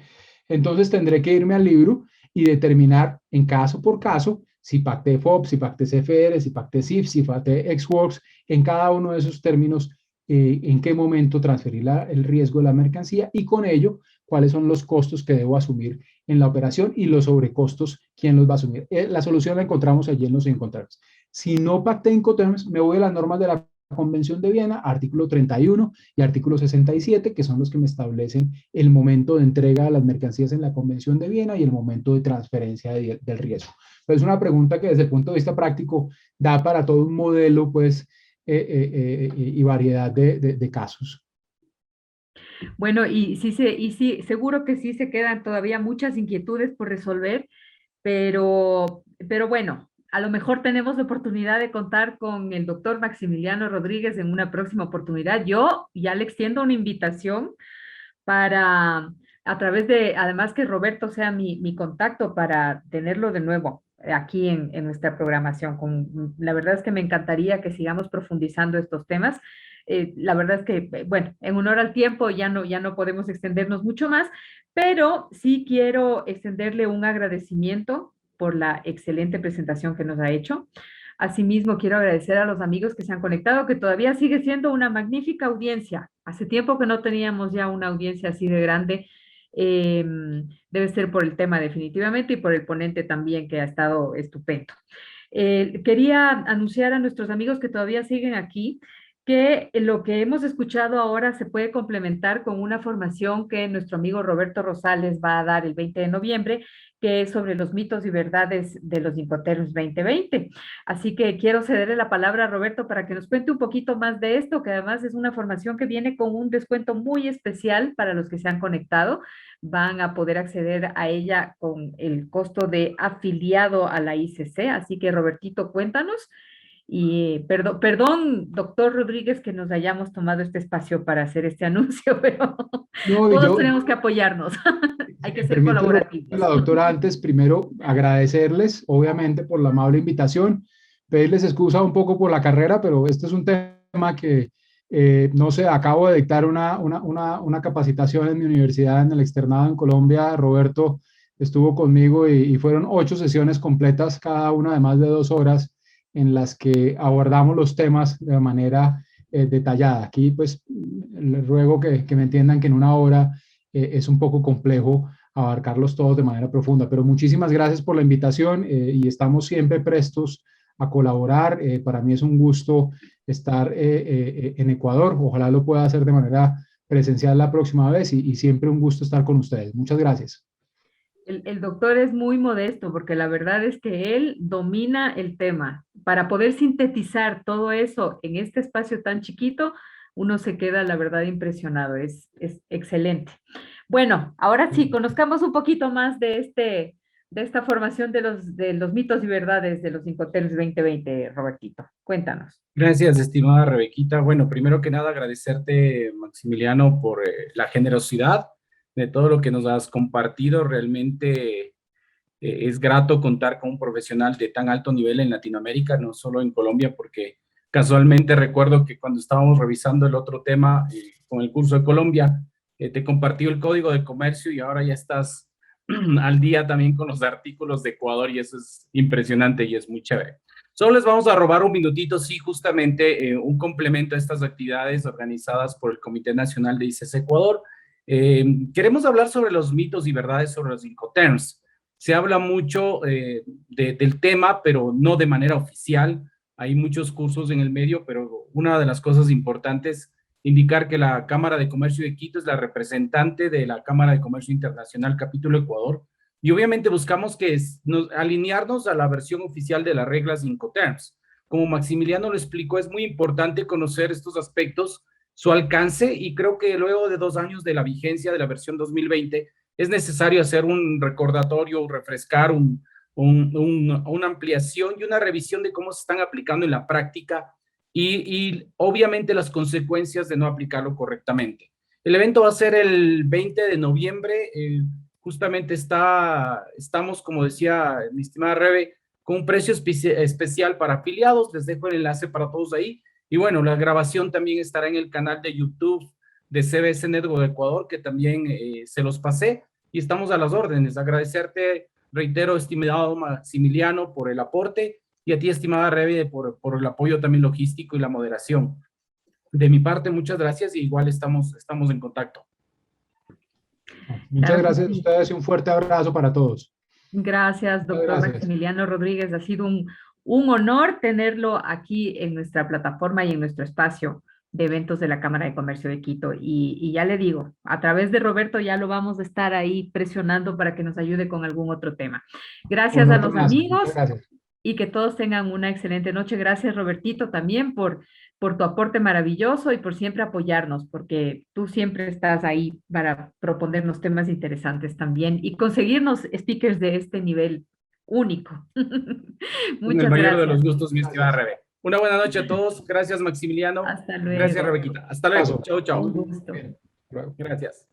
Entonces tendré que irme al libro y determinar en caso por caso si pacté FOB, si pacté CFR, si pacté CIF, si pacté XWorks, en cada uno de esos términos, en qué momento transferir el riesgo de la mercancía y con ello cuáles son los costos que debo asumir en la operación y los sobrecostos, quién los va a asumir. La solución la encontramos allí en los Incoterms. Si no pacté Incoterms, me voy a las normas de la Convención de Viena, artículo 31 y artículo 67, que son los que me establecen el momento de entrega de las mercancías en la Convención de Viena y el momento de transferencia del riesgo. Entonces, es una pregunta que desde el punto de vista práctico da para todo un modelo, pues, y variedad de casos. Bueno, seguro que sí se quedan todavía muchas inquietudes por resolver, pero bueno, a lo mejor tenemos la oportunidad de contar con el doctor Maximiliano Rodríguez en una próxima oportunidad. Yo ya le extiendo una invitación para, a través de, además que Roberto sea mi contacto para tenerlo de nuevo aquí en nuestra programación. La verdad es que me encantaría que sigamos profundizando estos temas. La verdad es que, bueno, en honor al tiempo ya no podemos extendernos mucho más, pero sí quiero extenderle un agradecimiento por la excelente presentación que nos ha hecho. Asimismo, quiero agradecer a los amigos que se han conectado, que todavía sigue siendo una magnífica audiencia. Hace tiempo que no teníamos ya una audiencia así de grande Debe ser por el tema definitivamente y por el ponente también, que ha estado estupendo. Quería anunciar a nuestros amigos que todavía siguen aquí que lo que hemos escuchado ahora se puede complementar con una formación que nuestro amigo Roberto Rosales va a dar el 20 de noviembre, que es sobre los mitos y verdades de los Incoterms 2020. Así que quiero cederle la palabra a Roberto para que nos cuente un poquito más de esto, que además es una formación que viene con un descuento muy especial para los que se han conectado. Van a poder acceder a ella con el costo de afiliado a la ICC. Así que, Robertito, cuéntanos. Y perdón, doctor Rodríguez, que nos hayamos tomado este espacio para hacer este anuncio, pero No, y todos yo, tenemos que apoyarnos. si Hay que me ser permite, colaborativos. la doctora, antes, primero agradecerles, obviamente, por la amable invitación, pedirles excusa un poco por la carrera, pero este es un tema que, no sé, acabo de dictar una capacitación en mi universidad, en el externado en Colombia. Roberto estuvo conmigo y fueron 8 sesiones completas, cada una de más de 2 horas, en las que abordamos los temas de manera detallada. Aquí, pues, les ruego que me entiendan que en una hora es un poco complejo abarcarlos todos de manera profunda, pero muchísimas gracias por la invitación y estamos siempre prestos a colaborar. Para mí es un gusto estar en Ecuador. Ojalá lo pueda hacer de manera presencial la próxima vez y siempre un gusto estar con ustedes. Muchas gracias. El doctor es muy modesto porque la verdad es que él domina el tema. Para poder sintetizar todo eso en este espacio tan chiquito, uno se queda, la verdad, impresionado. Es excelente. Bueno, ahora sí, conozcamos un poquito más de esta formación de los mitos y verdades de los Incoterms 2020, Robertito. Cuéntanos. Gracias, estimada Rebequita. Bueno, primero que nada, agradecerte, Maximiliano, por la generosidad de todo lo que nos has compartido. Realmente es grato contar con un profesional de tan alto nivel en Latinoamérica, no solo en Colombia, porque casualmente recuerdo que cuando estábamos revisando el otro tema con el curso de Colombia, te compartí el código de comercio y ahora ya estás al día también con los artículos de Ecuador y eso es impresionante y es muy chévere. Solo les vamos a robar un minutito, sí, justamente un complemento a estas actividades organizadas por el Comité Nacional de ICC Ecuador. Queremos hablar sobre los mitos y verdades sobre los Incoterms. Se habla mucho del tema, pero no de manera oficial. Hay muchos cursos en el medio, pero una de las cosas importantes, indicar que la Cámara de Comercio de Quito es la representante de la Cámara de Comercio Internacional, capítulo Ecuador, y obviamente buscamos alinearnos a la versión oficial de las reglas Incoterms. Como Maximiliano lo explicó, es muy importante conocer estos aspectos, su alcance, y creo que luego de 2 años de la vigencia de la versión 2020, es necesario hacer un recordatorio, refrescar una ampliación y una revisión de cómo se están aplicando en la práctica y obviamente las consecuencias de no aplicarlo correctamente. El evento va a ser el 20 de noviembre, justamente estamos, como decía mi estimada Rebe, con un precio especial para afiliados, les dejo el enlace para todos ahí, y bueno, la grabación también estará en el canal de YouTube de CBS Network de Ecuador, que también se los pasé, y estamos a las órdenes. Agradecerte, reitero, estimado Maximiliano, por el aporte, y a ti, estimada Rebe, por el apoyo también logístico y la moderación. De mi parte, muchas gracias y igual estamos en contacto. Muchas Claro que gracias a sí. ustedes y un fuerte abrazo para todos. Gracias, Muchas doctor gracias. Maximiliano Rodríguez. Ha sido un honor tenerlo aquí en nuestra plataforma y en nuestro espacio de eventos de la Cámara de Comercio de Quito. Y ya le digo, a través de Roberto ya lo vamos a estar ahí presionando para que nos ayude con algún otro tema. Gracias a Honor los nace. Muchas amigos gracias. y que todos tengan una excelente noche. Gracias, Robertito, también por tu aporte maravilloso y por siempre apoyarnos, porque tú siempre estás ahí para proponernos temas interesantes también y conseguirnos speakers de este nivel único. Con el Muchas mayor de los gracias. gustos, mi estimada Gracias. Rebe. Una buena noche a todos. Gracias, Maximiliano. Hasta Gracias, luego. Rebequita. Hasta luego. Abrazo. Chao, chao. Un gusto. Bien. Luego. Gracias.